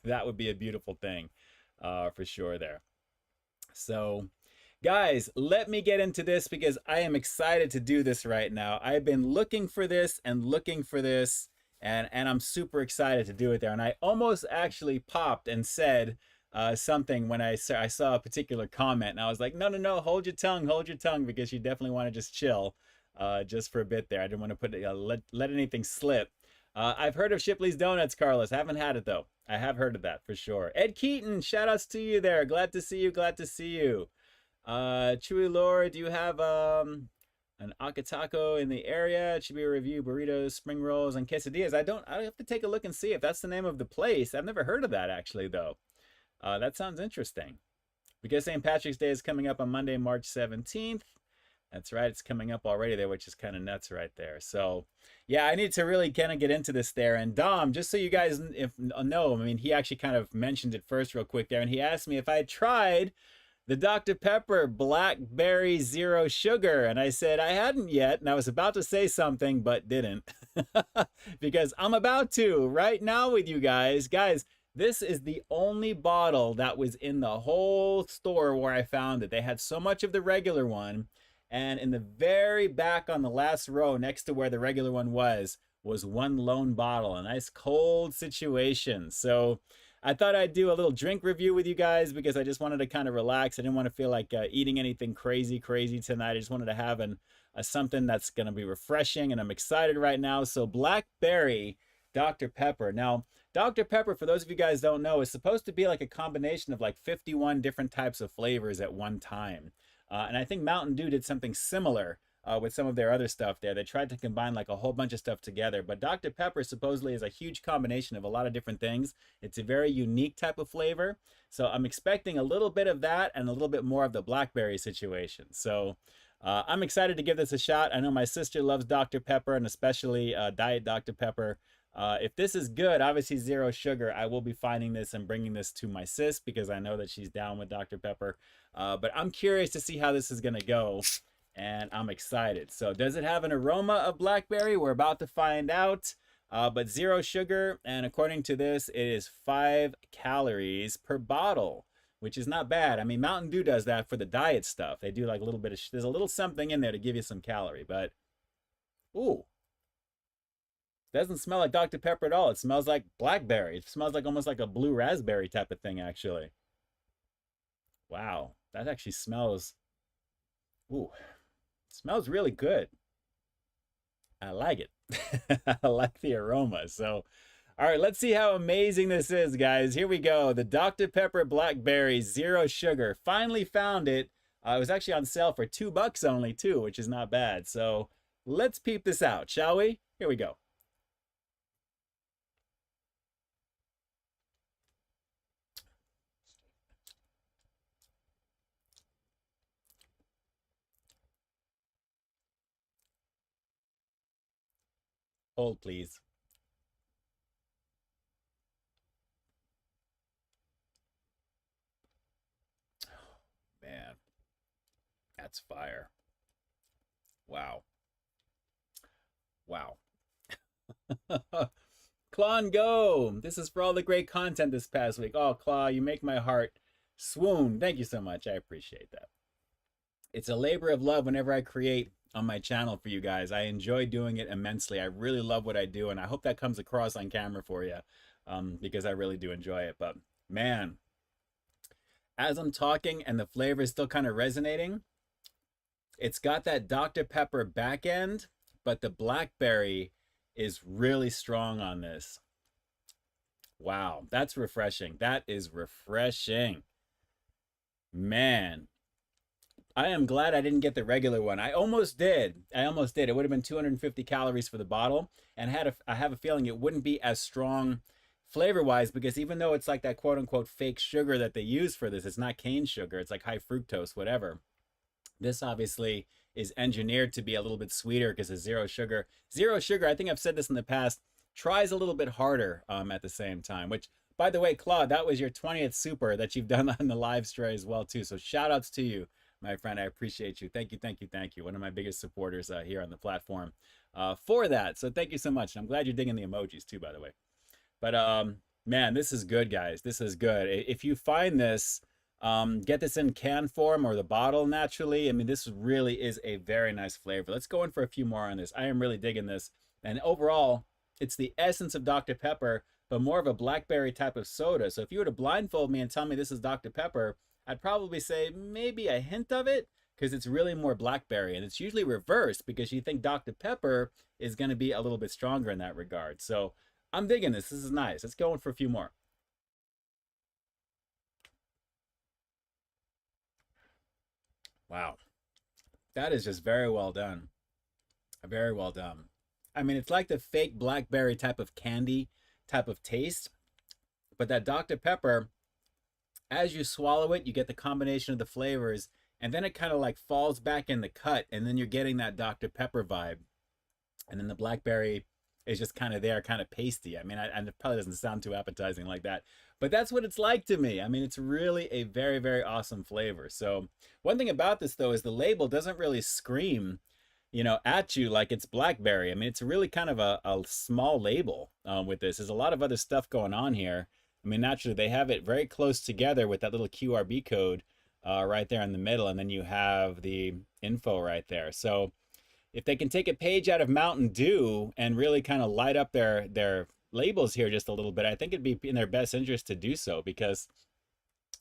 That would be a beautiful thing for sure there. So, guys, let me get into this because I am excited to do this right now. I've been looking for this and looking for this, and I'm super excited to do it there. And I almost actually popped and said, something when I saw a particular comment, and I was like, no, hold your tongue, because you definitely want to just chill just for a bit there. I didn't want to put let anything slip. I've heard of Shipley's Donuts, Carlos. I haven't had it though. I have heard of that for sure. Ed Keaton, shout outs to you there. Glad to see you. Chewy Lord, do you have an Akatako in the area? It should be a review. Burritos, spring rolls, and quesadillas. I have to take a look and see if that's the name of the place. I've never heard of that actually though. That sounds interesting. Because St. Patrick's Day is coming up on Monday, March 17th. That's right, it's coming up already there, which is kind of nuts right there. So, yeah, I need to really kind of get into this there. And Dom, just so you guys know, I mean, he actually kind of mentioned it first real quick there, and he asked me if I had tried the Dr. Pepper Blackberry Zero Sugar. And I said I hadn't yet, and I was about to say something, but didn't. Because I'm about to right now with you guys. Guys, this is the only bottle that was in the whole store where I found it. They had so much of the regular one, and in the very back on the last row next to where the regular one was one lone bottle, a nice cold situation. So I thought I'd do a little drink review with you guys because I just wanted to kind of relax. I didn't want to feel like eating anything crazy tonight. I just wanted to have something that's going to be refreshing, and I'm excited right now. So Blackberry Dr. Pepper. Now, Dr. Pepper, for those of you guys don't know, is supposed to be like a combination of like 51 different types of flavors at one time. And I think Mountain Dew did something similar with some of their other stuff there. They tried to combine like a whole bunch of stuff together. But Dr. Pepper supposedly is a huge combination of a lot of different things. It's a very unique type of flavor. So I'm expecting a little bit of that and a little bit more of the blackberry situation. So I'm excited to give this a shot. I know my sister loves Dr. Pepper, and especially Diet Dr. Pepper. If this is good, obviously zero sugar, I will be finding this and bringing this to my sis because I know that she's down with Dr. Pepper. But I'm curious to see how this is going to go, and I'm excited. So does it have an aroma of blackberry? We're about to find out. But zero sugar, and according to this, it is 5 calories per bottle, which is not bad. I mean, Mountain Dew does that for the diet stuff. They do like a little bit of, there's a little something in there to give you some calorie, but, ooh. Doesn't smell like Dr. Pepper at all. It smells like blackberry. It smells like almost like a blue raspberry type of thing, actually. Wow, that actually smells, ooh, smells really good. I like it. I like the aroma. So, all right, let's see how amazing this is, guys. Here we go. The Dr. Pepper Blackberry Zero Sugar. Finally found it. It was actually on sale for $2 only, too, which is not bad. So let's peep this out, shall we? Here we go. Hold, please. Man, that's fire. Wow. Wow. Claw and Go. This is for all the great content this past week. Oh, Claw, you make my heart swoon. Thank you so much. I appreciate that. It's a labor of love whenever I create on my channel for you guys. I enjoy doing it immensely. I really love what I do, and I hope that comes across on camera for you because I really do enjoy it. But man, as I'm talking and the flavor is still kind of resonating, It's got that Dr. Pepper back end, but the blackberry is really strong on this. Wow, that's refreshing. That is refreshing. Man, I am glad I didn't get the regular one. I almost did. I almost did. It would have been 250 calories for the bottle, and I have a feeling it wouldn't be as strong flavor-wise, because even though it's like that quote-unquote fake sugar that they use for this, it's not cane sugar. It's like high fructose, whatever. This obviously is engineered to be a little bit sweeter because it's zero sugar. Zero sugar, I think I've said this in the past, tries a little bit harder at the same time, which, by the way, Claude, that was your 20th super that you've done on the live stream as well, too. So shout outs to you, my friend. I appreciate you. Thank you, thank you, thank you. One of my biggest supporters here on the platform for that. So thank you so much. And I'm glad you're digging the emojis, too, by the way. But, man, this is good, guys. This is good. If you find this, get this in can form or the bottle naturally. I mean, this really is a very nice flavor. Let's go in for a few more on this. I am really digging this. And overall, it's the essence of Dr. Pepper, but more of a blackberry type of soda. So if you were to blindfold me and tell me this is Dr. Pepper, I'd probably say maybe a hint of it, because it's really more blackberry. And it's usually reversed because you think Dr. Pepper is going to be a little bit stronger in that regard. So I'm digging this. This is nice. Let's go in for a few more. Wow. That is just very well done. Very well done. I mean, it's like the fake blackberry type of candy type of taste, but that Dr. Pepper, as you swallow it, you get the combination of the flavors, and then it kind of like falls back in the cut, and then you're getting that Dr. Pepper vibe. And then the blackberry is just kind of there, kind of pasty. I mean, and it probably doesn't sound too appetizing like that, but that's what it's like to me. I mean, it's really a very, very awesome flavor. So one thing about this, though, is the label doesn't really scream, you know, at you like it's blackberry. I mean, it's really kind of a small label with this. There's a lot of other stuff going on here. I mean, naturally, they have it very close together with that little QRB code right there in the middle, and then you have the info right there. So if they can take a page out of Mountain Dew and really kind of light up their labels here just a little bit, I think it'd be in their best interest to do so, because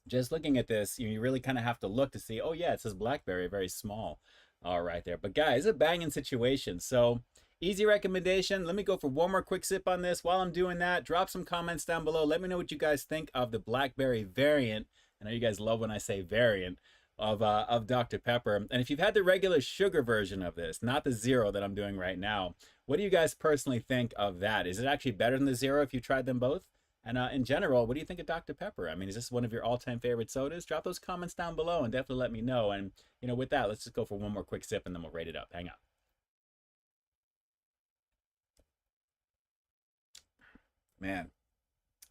just looking at this, you really kind of have to look to see, oh yeah, it says blackberry, very small right there. But guys, a banging situation. So easy recommendation. Let me go for one more quick sip on this. While I'm doing that, drop some comments down below. Let me know what you guys think of the blackberry variant. I know you guys love when I say variant of Dr. Pepper. And if you've had the regular sugar version of this, not the zero that I'm doing right now, what do you guys personally think of that? Is it actually better than the zero if you tried them both? And in general, what do you think of Dr. Pepper? I mean, is this one of your all-time favorite sodas? Drop those comments down below and definitely let me know. And, you know, with that, let's just go for one more quick sip and then we'll rate it up. Hang on. Man,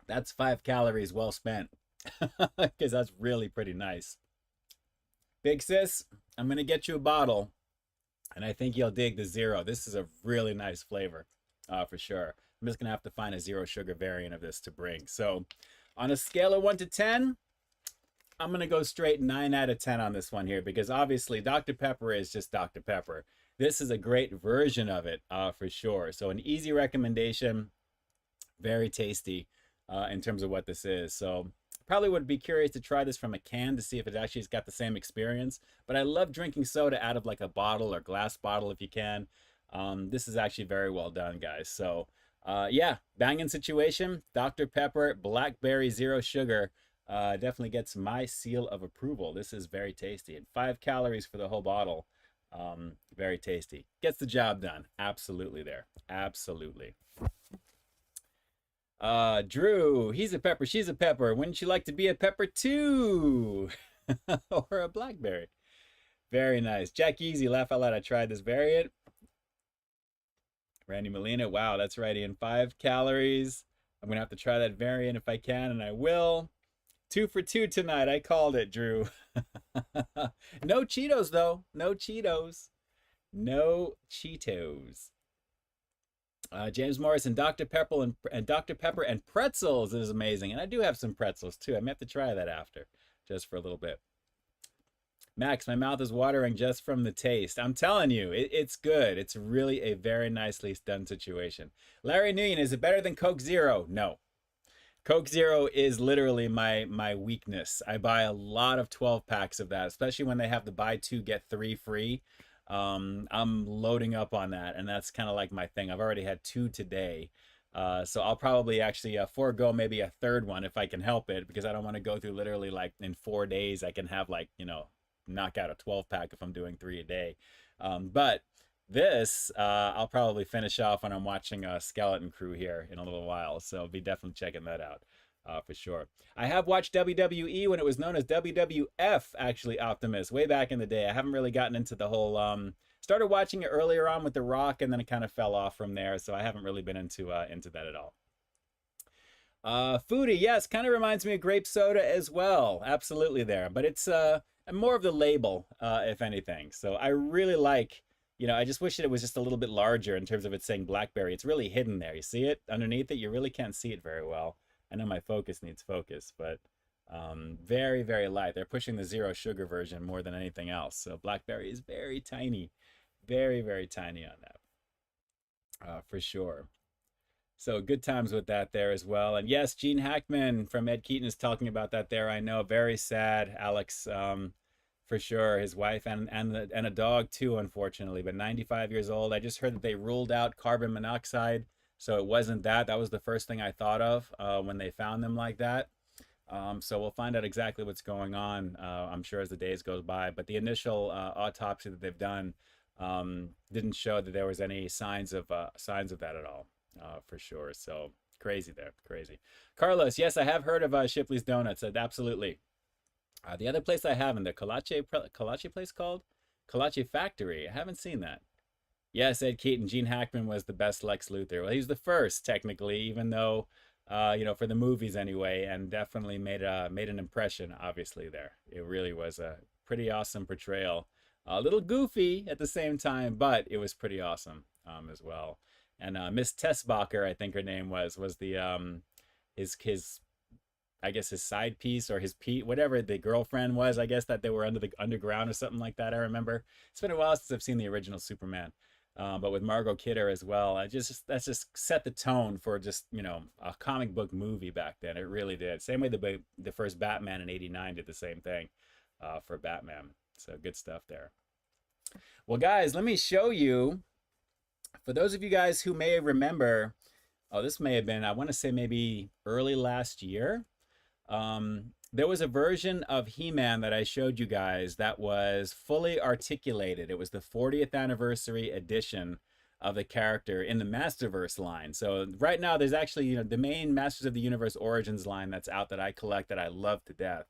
that's 5 calories well spent, because that's really pretty nice. Big sis, I'm going to get you a bottle, and I think you'll dig the zero. This is a really nice flavor for sure. I'm just going to have to find a zero sugar variant of this to bring. So on a scale of 1 to 10, I'm going to go straight 9 out of 10 on this one here, because obviously Dr. Pepper is just Dr. Pepper. This is a great version of it for sure. So an easy recommendation, very tasty in terms of what this is. So probably would be curious to try this from a can to see if it actually has got the same experience. But I love drinking soda out of like a bottle or glass bottle if you can. This is actually very well done, guys. So yeah, banging situation. Dr. Pepper Blackberry Zero Sugar definitely gets my seal of approval. This is very tasty, and 5 calories for the whole bottle. Very tasty. Gets the job done. Absolutely there. Absolutely. Drew, he's a pepper, she's a pepper. Wouldn't you like to be a pepper too? Or a blackberry? Very nice. Jack Easy, laugh out loud. I tried this variant. Randy Molina, wow, that's right, Ian. 5 calories. I'm gonna have to try that variant if I can, and I will. 2 for 2 tonight. I called it, Drew. No Cheetos though. No Cheetos. No Cheetos. James Morrison, Dr. Pepper and Dr. Pepper and pretzels is amazing. And I do have some pretzels too. I may have to try that after, just for a little bit. Max, my mouth is watering just from the taste. I'm telling you, it's good. It's really a very nicely done situation. Larry Nguyen, is it better than Coke Zero? No. Coke Zero is literally my weakness. I buy a lot of 12 packs of that, especially when they have the buy two get three free. I'm loading up on that, and that's kind of like my thing. I've already had two today, so I'll probably actually forego maybe a third one if I can help it, because I don't want to go through literally like in 4 days. I can have like knock out a 12 pack if I'm doing three a day, but this, I'll probably finish off when I'm watching Skeleton Crew here in a little while, so I'll be definitely checking that out for sure. I have watched WWE when it was known as WWF, actually, Optimus, way back in the day. I haven't really gotten into the whole, started watching it earlier on with The Rock, and then it kind of fell off from there, so I haven't really been into that at all. Foodie, yes, kind of reminds me of grape soda as well. Absolutely there, but it's more of the label, if anything. So I really like, I just wish it was just a little bit larger in terms of it saying Blackberry. It's really hidden there. You see it underneath it? You really can't see it very well. I know my focus needs focus, but very, very light. They're pushing the zero sugar version more than anything else. So Blackberry is very tiny, very, very tiny on that, for sure. So good times with that there as well. And yes, Gene Hackman from Ed Keaton is talking about that there. I know, very sad, Alex. For sure, his wife and a dog too, unfortunately, but 95 years old. I just heard that they ruled out carbon monoxide, so it wasn't that. That was the first thing I thought of when they found them like that. So we'll find out exactly what's going on, I'm sure, as the days goes by. But the initial autopsy that they've done didn't show that there was any signs of that at all, for sure. So crazy there, crazy. Carlos, yes, I have heard of Shipley's Donuts. Absolutely. The other place I haven't, the Kolache place called? Kolache Factory. I haven't seen that. Yes, Ed Keaton, Gene Hackman was the best Lex Luthor. Well, he was the first, technically, even though, for the movies anyway, and definitely made an impression, obviously, there. It really was a pretty awesome portrayal. A little goofy at the same time, but it was pretty awesome as well. And Miss Tessbacher, I think her name was the his I guess his side piece, or his whatever the girlfriend was, I guess, that they were underground or something like that. I remember. It's been a while since I've seen the original Superman, but with Margot Kidder as well. That's just set the tone for just a comic book movie back then. It really did. Same way the first Batman in '89 did the same thing for Batman. So good stuff there. Well, guys, let me show you. For those of you guys who may remember, this may have been, I want to say maybe early last year. There was a version of He-Man that I showed you guys that was fully articulated. It was the 40th anniversary edition of the character in the Masterverse line. So right now there's actually, the main Masters of the Universe Origins line that's out that I collect, that I love to death,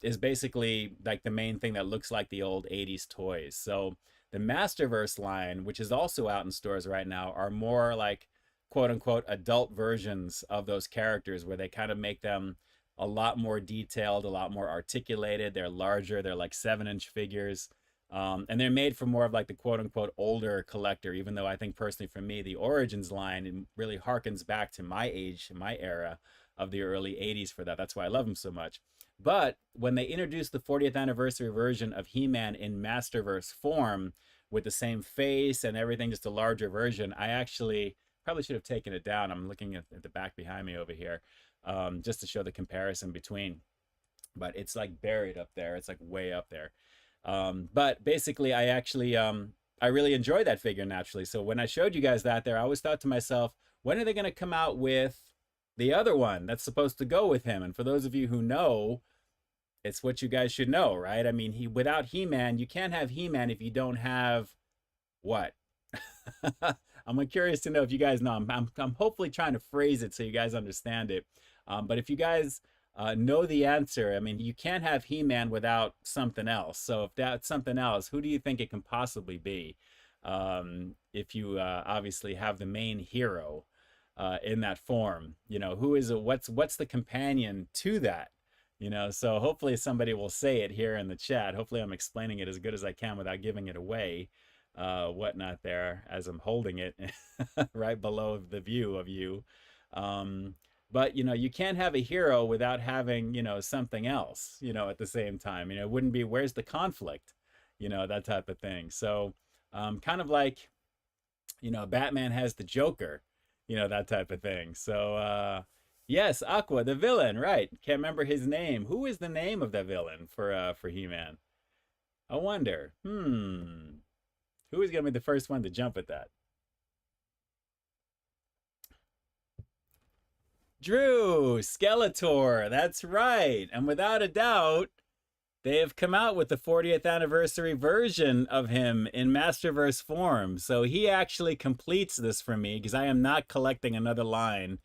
is basically like the main thing that looks like the old 80s toys. So the Masterverse line, which is also out in stores right now, are more like quote unquote adult versions of those characters, where they kind of make them a lot more detailed, a lot more articulated. They're larger. They're like 7-inch figures. And they're made for more of like the quote unquote older collector, even though I think personally for me, the Origins line really harkens back to my age, my era of the early 80s for that. That's why I love them so much. But when they introduced the 40th anniversary version of He-Man in Masterverse form with the same face and everything, just a larger version, I actually probably should have taken it down. I'm looking at the back behind me over here. Just to show the comparison between, but it's like buried up there. It's like way up there. But basically I actually, I really enjoy that figure naturally. So when I showed you guys that there, I always thought to myself, when are they going to come out with the other one that's supposed to go with him? And for those of you who know, it's what you guys should know, right? I mean, without He-Man, you can't have He-Man if you don't have what? I'm curious to know if you guys know. I'm hopefully trying to phrase it so you guys understand it. But if you guys know the answer, I mean, you can't have He-Man without something else. So if that's something else, who do you think it can possibly be? If you obviously have the main hero in that form, who is it? What's the companion to that? So hopefully somebody will say it here in the chat. Hopefully I'm explaining it as good as I can without giving it away, whatnot there, as I'm holding it right below the view of you. But you can't have a hero without having something else at the same time. It wouldn't be, where's the conflict, that type of thing. So kind of like Batman has the Joker, that type of thing. So Yes, Aqua, the villain, right. Can't remember his name. Who is the name of the villain for He-Man? I wonder. Who is going to be the first one to jump at that? Drew, Skeletor, that's right. And without a doubt, they have come out with the 40th anniversary version of him in Masterverse form. So he actually completes this for me because I am not collecting another line.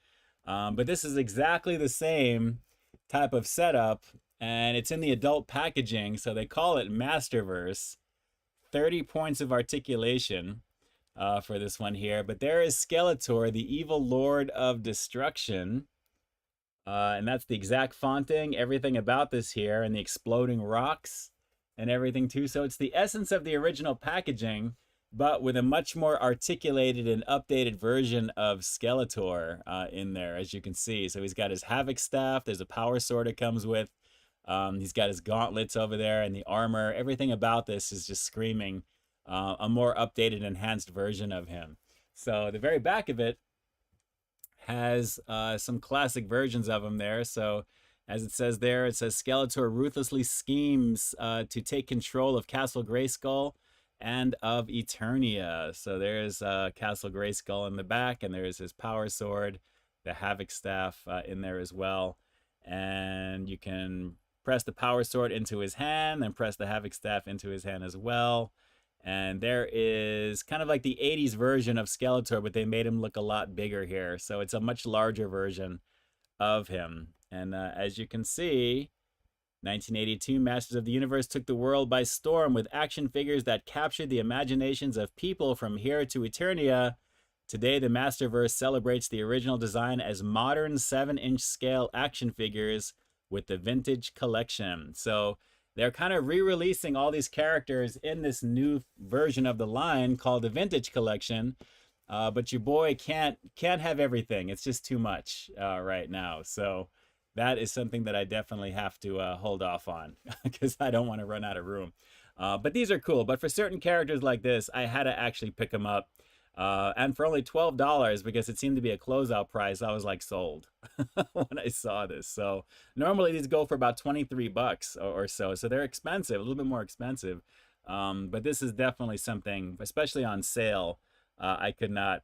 But this is exactly the same type of setup, and it's in the adult packaging, so they call it Masterverse. 30 points of articulation for this one here. But there is Skeletor, the evil lord of destruction. And that's the exact fonting, everything about this here, and the exploding rocks and everything too. So it's the essence of the original packaging, but with a much more articulated and updated version of Skeletor in there, as you can see. So he's got his Havoc staff. There's a power sword it comes with. He's got his gauntlets over there and the armor. Everything about this is just screaming a more updated, enhanced version of him. So the very back of it has some classic versions of him there. So as it says there, it says Skeletor ruthlessly schemes to take control of Castle Grayskull and of Eternia. So there's Castle Grayskull in the back, and there's his power sword, the Havoc staff in there as well. And you can press the power sword into his hand, and press the Havoc staff into his hand as well. And there is kind of like the 80s version of Skeletor, but they made him look a lot bigger here. So it's a much larger version of him. And as you can see, 1982, Masters of the Universe took the world by storm with action figures that captured the imaginations of people from here to Eternia. Today, the Masterverse celebrates the original design as modern 7-inch scale action figures with the Vintage Collection. So they're kind of re-releasing all these characters in this new version of the line called the Vintage Collection. But your boy can't have everything. It's just too much right now. So that is something that I definitely have to hold off on because I don't want to run out of room. But these are cool. But for certain characters like this, I had to actually pick them up. And for only $12, because it seemed to be a closeout price, I was like sold when I saw this. So normally these go for about 23 bucks or so. So they're expensive, a little bit more expensive. But this is definitely something, especially on sale, I could not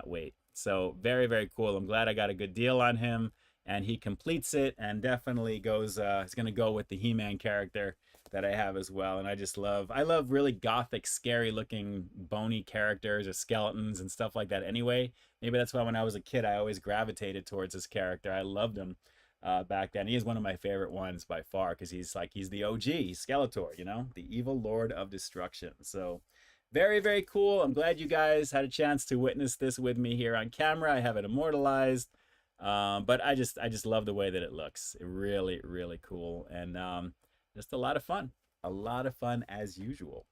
wait. So very, very cool. I'm glad I got a good deal on him, and he completes it and definitely goes, he's going to go with the He-Man character that I have as well. And I love really gothic, scary looking bony characters or skeletons and stuff like that anyway. Maybe that's why when I was a kid, I always gravitated towards this character. I loved him back then. He is one of my favorite ones by far because he's the OG, he's Skeletor, you know, the evil lord of destruction. So very, very cool. I'm glad you guys had a chance to witness this with me here on camera. I have it immortalized. But I just love the way that it looks. Really, really cool. And just a lot of fun as usual.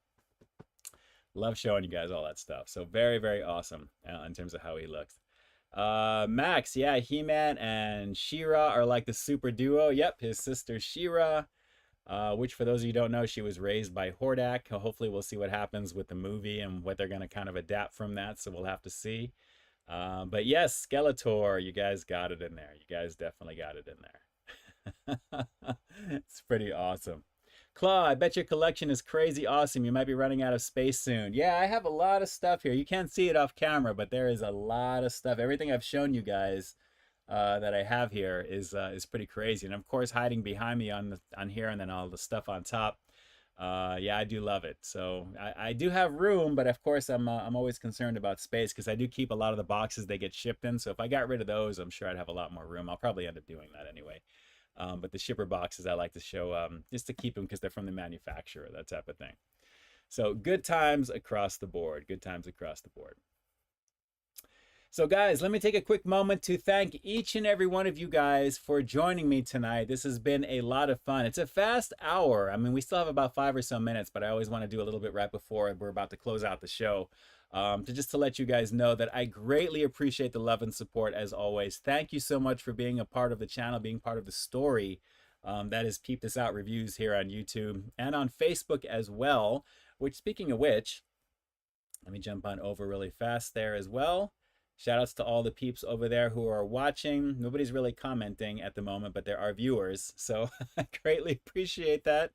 Love showing you guys all that stuff. So very, very awesome in terms of how he looks. Max, yeah, He-Man and She-Ra are like the super duo. Yep, his sister She-Ra, which for those of you who don't know, she was raised by Hordak. Hopefully we'll see what happens with the movie and what they're going to kind of adapt from that. So we'll have to see. But yes, Skeletor, you guys got it in there. You guys definitely got it in there. It's pretty awesome. Claw, I bet your collection is crazy awesome. You might be running out of space soon. Yeah, I have a lot of stuff here. You can't see it off camera, but there is a lot of stuff. Everything I've shown you guys that I have here is pretty crazy. And of course, hiding behind me on here and then all the stuff on top. Yeah, I do love it. So I do have room, but of course I'm always concerned about space because I do keep a lot of the boxes they get shipped in. So if I got rid of those, I'm sure I'd have a lot more room. I'll probably end up doing that anyway. But the shipper boxes I like to show just to keep them because they're from the manufacturer, that type of thing. So good times across the board. Good times across the board. So guys, let me take a quick moment to thank each and every one of you guys for joining me tonight. This has been a lot of fun. It's a fast hour. I mean, we still have about 5 or so minutes, but I always want to do a little bit right before we're about to close out the show. Just to let you guys know that I greatly appreciate the love and support as always. Thank you so much for being a part of the channel, being part of the story. That is Peep This Out Reviews here on YouTube and on Facebook as well, which speaking of which, let me jump on over really fast there as well. Shout outs to all the peeps over there who are watching. Nobody's really commenting at the moment, but there are viewers, so I greatly appreciate that.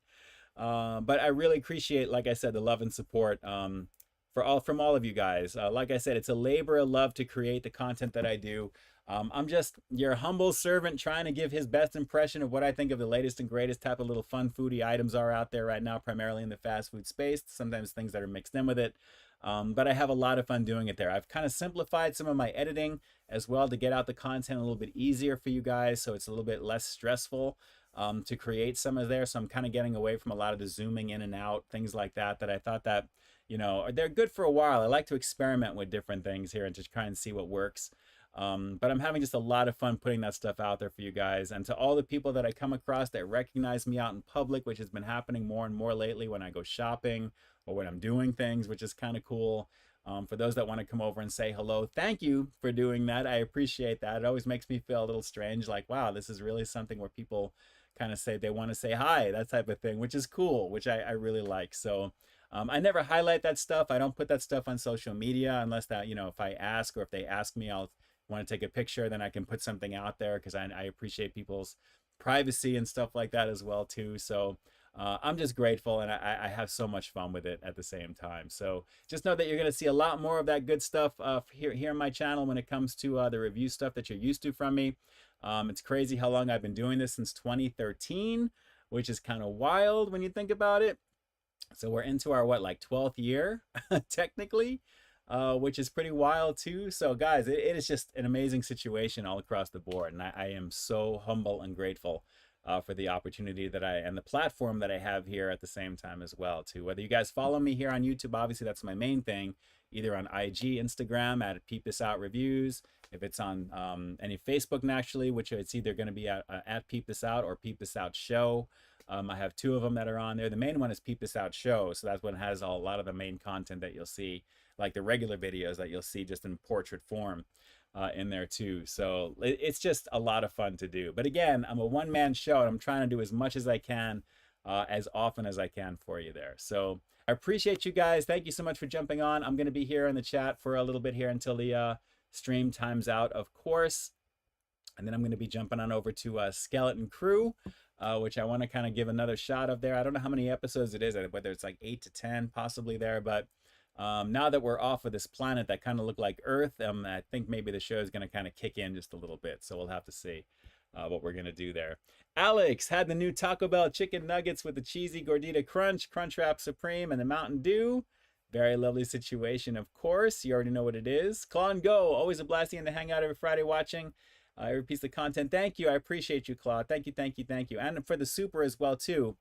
But I really appreciate, like I said, the love and support from all of you guys. Like I said, it's a labor of love to create the content that I do. I'm just your humble servant trying to give his best impression of what I think of the latest and greatest type of little fun foodie items are out there right now, primarily in the fast food space, sometimes things that are mixed in with it. But I have a lot of fun doing it there. I've kind of simplified some of my editing as well to get out the content a little bit easier for you guys, so it's a little bit less stressful to create some of there. So I'm kind of getting away from a lot of the zooming in and out, things like that, that I thought that, you know, they're good for a while. I like to experiment with different things here and to try and see what works. But I'm having just a lot of fun putting that stuff out there for you guys. And to all the people that I come across that recognize me out in public, which has been happening more and more lately when I go shopping or when I'm doing things, which is kind of cool. For those that want to come over and say hello, thank you for doing that. I appreciate that. It always makes me feel a little strange, like, wow, this is really something where people kind of say they want to say hi, that type of thing, which is cool, which I really like. So I never highlight that stuff. I don't put that stuff on social media unless that, you know, if I ask or if they ask me, I'll want to take a picture, then I can put something out there because I appreciate people's privacy and stuff like that as well too. So I'm just grateful, and I have so much fun with it at the same time. So just know that you're going to see a lot more of that good stuff here on my channel when it comes to the review stuff that you're used to from me. It's crazy how long I've been doing this, since 2013, which is kind of wild when you think about it. So we're into our, what, like 12th year, technically, which is pretty wild too. So guys, it is just an amazing situation all across the board. And I am so humble and grateful for the opportunity that and the platform that I have here at the same time as well too. Whether you guys follow me here on YouTube, obviously that's my main thing, either on IG, Instagram at Peep This Out Reviews. If it's on any Facebook naturally, which it's either going to be at Peep This Out or Peep This Out Show. I have two of them that are on there. The main one is Peep This Out Show, so that's what has a lot of the main content that you'll see, like the regular videos that you'll see just in portrait form in there too. So it's just a lot of fun to do. But again, I'm a one-man show, and I'm trying to do as much as I can, as often as I can for you there. So I appreciate you guys. Thank you so much for jumping on. I'm going to be here in the chat for a little bit here until the stream times out, of course. And then I'm going to be jumping on over to Skeleton Crew, which I want to kind of give another shot of there. I don't know how many episodes it is, whether it's like 8 to 10 possibly there, but now that we're off of this planet that kind of looked like Earth, I think maybe the show is going to kind of kick in just a little bit. So we'll have to see what we're going to do there. Alex had the new Taco Bell chicken nuggets with the cheesy gordita crunch, Crunchwrap Supreme, and the Mountain Dew. Very lovely situation, of course. You already know what it is. Claw and Go, always a blast to hang out every Friday watching every piece of content. Thank you. I appreciate you, Claw. Thank you, thank you, thank you. And for the super as well, too,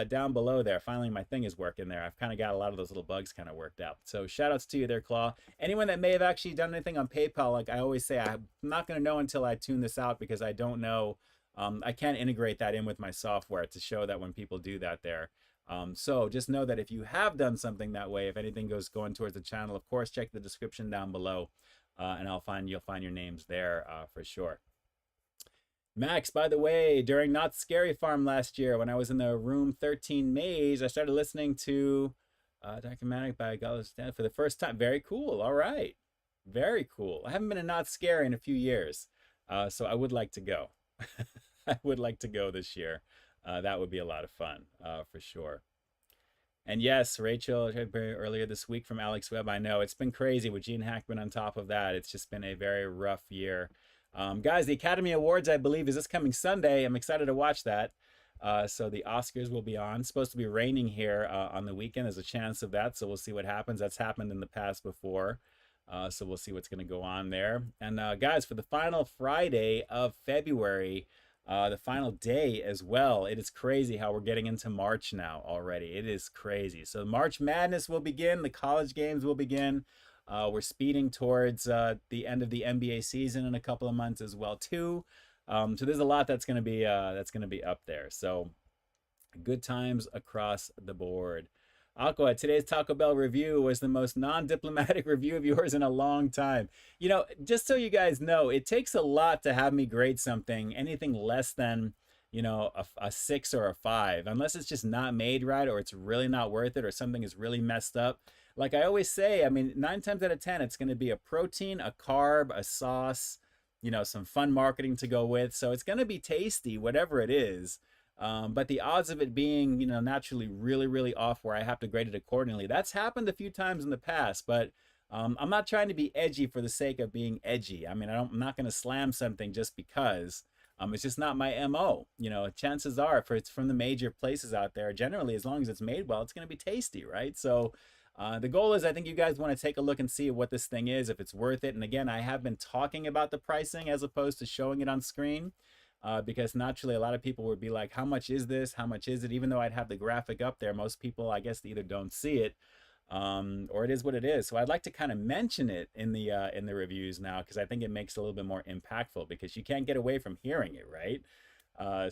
down below there. Finally, my thing is working there. I've kind of got a lot of those little bugs kind of worked out. So shout outs to you there, Claw. Anyone that may have actually done anything on PayPal, like I always say, I'm not going to know until I tune this out because I don't know. I can't integrate that in with my software to show that when people do that there. So just know that if you have done something that way, if anything goes going towards the channel, of course, check the description down below, and you'll find your names there for sure. Max, by the way, during Not Scary Farm last year, when I was in the Room 13 maze, I started listening to documentary by Gallus for the first time. Very cool. All right. Very cool. I haven't been to Not Scary in a few years, so I would like to go. I would like to go this year. That would be a lot of fun, for sure. And yes, Rachel, earlier this week from Alex Webb, I know it's been crazy with Gene Hackman on top of that. It's just been a very rough year. Guys, the Academy Awards, I believe, is this coming Sunday. I'm excited to watch that. So the Oscars will be on. It's supposed to be raining here on the weekend. There's a chance of that, so we'll see what happens. That's happened in the past before. So we'll see what's going to go on there. And guys, for the final Friday of February, the final day as well, it is crazy how we're getting into March now already. It is crazy. So March Madness will begin. The college games will begin. We're speeding towards the end of the NBA season in a couple of months as well too. So there's a lot that's going to be up there. So good times across the board. Aqua, today's Taco Bell review was the most non-diplomatic review of yours in a long time. You know, just so you guys know, it takes a lot to have me grade something, anything less than, you know, a 6 or a 5, unless it's just not made right or it's really not worth it or something is really messed up. like I always say, I mean, 9 times out of 10, it's going to be a protein, a carb, a sauce, you know, some fun marketing to go with. So it's going to be tasty, whatever it is. But the odds of it being, you know, naturally really, really off where I have to grade it accordingly, that's happened a few times in the past. But I'm not trying to be edgy for the sake of being edgy. I mean, I'm not going to slam something just because. It's just not my MO. You know, chances are, if it's from the major places out there, generally, as long as it's made well, it's going to be tasty, right? So the goal is, I think you guys want to take a look and see what this thing is, if it's worth it. And again, I have been talking about the pricing as opposed to showing it on screen, because naturally a lot of people would be like, how much is this? How much is it? Even though I'd have the graphic up there, most people, I guess, either don't see it, or it is what it is. So I'd like to kind of mention it in the reviews now, because I think it makes it a little bit more impactful, because you can't get away from hearing it, right?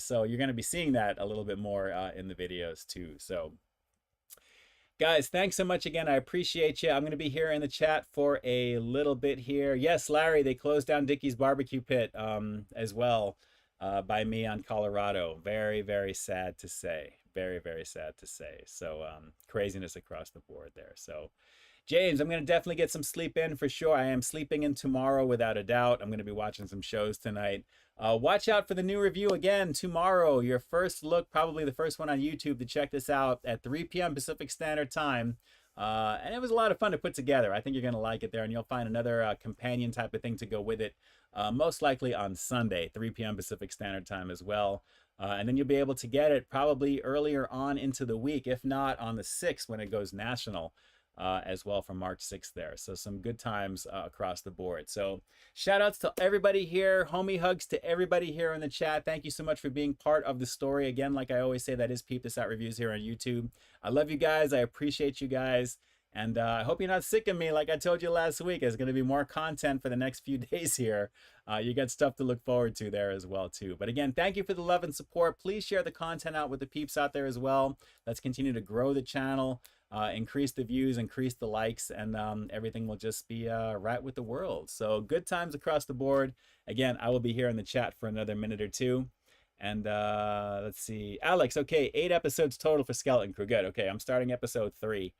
So you're going to be seeing that a little bit more in the videos too. So guys, thanks so much again. I appreciate you. I'm going to be here in the chat for a little bit here. Yes, Larry, they closed down Dickie's barbecue pit as well by me on Colorado. Very, very sad to say. Very, very sad to say. So craziness across the board there. So James, I'm going to definitely get some sleep in for sure. I am sleeping in tomorrow without a doubt. I'm going to be watching some shows tonight. Watch out for the new review again tomorrow. Your first look, probably the first one on YouTube to check this out at 3 p.m. Pacific Standard Time. And it was a lot of fun to put together. I think you're going to like it there, and you'll find another companion type of thing to go with it, most likely on Sunday, 3 p.m. Pacific Standard Time as well. And then you'll be able to get it probably earlier on into the week, if not on the 6th when it goes national. As well from March 6th there. So some good times across the board. So shout outs to everybody here. Homie hugs to everybody here in the chat. Thank you so much for being part of the story. Again, like I always say, that is Peep This Out Reviews here on YouTube. I love you guys. I appreciate you guys. And I hope you're not sick of me like I told you last week. There's going to be more content for the next few days here. You got stuff to look forward to there as well too. But again, thank you for the love and support. Please share the content out with the peeps out there as well. Let's continue to grow the channel. Increase the views, increase the likes, and everything will just be right with the world. So good times across the board. Again, I will be here in the chat for another minute or two. And let's see. Alex, okay, 8 episodes total for Skeleton Crew. Good. Okay, I'm starting episode 3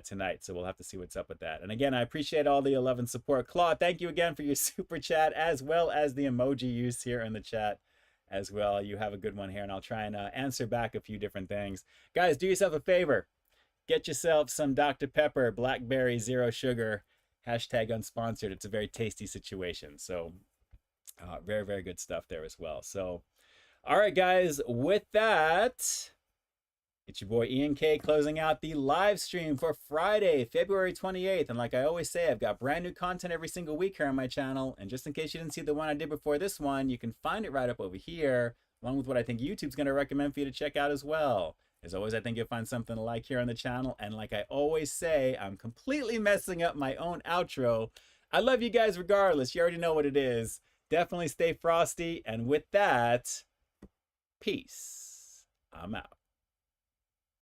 tonight, so we'll have to see what's up with that. And again, I appreciate all the 11 support. Claude, thank you again for your super chat, as well as the emoji use here in the chat as well. You have a good one here, and I'll try and answer back a few different things. Guys, do yourself a favor. Get yourself some Dr. Pepper, Blackberry Zero Sugar, hashtag unsponsored. It's a very tasty situation. So very, very good stuff there as well. So, all right, guys, with that, it's your boy Ian K closing out the live stream for Friday, February 28th. And like I always say, I've got brand new content every single week here on my channel. And just in case you didn't see the one I did before this one, you can find it right up over here, along with what I think YouTube's going to recommend for you to check out as well. As always, I think you'll find something to like here on the channel. And like I always say, I'm completely messing up my own outro. I love you guys regardless. You already know what it is. Definitely stay frosty. And with that, peace. I'm out.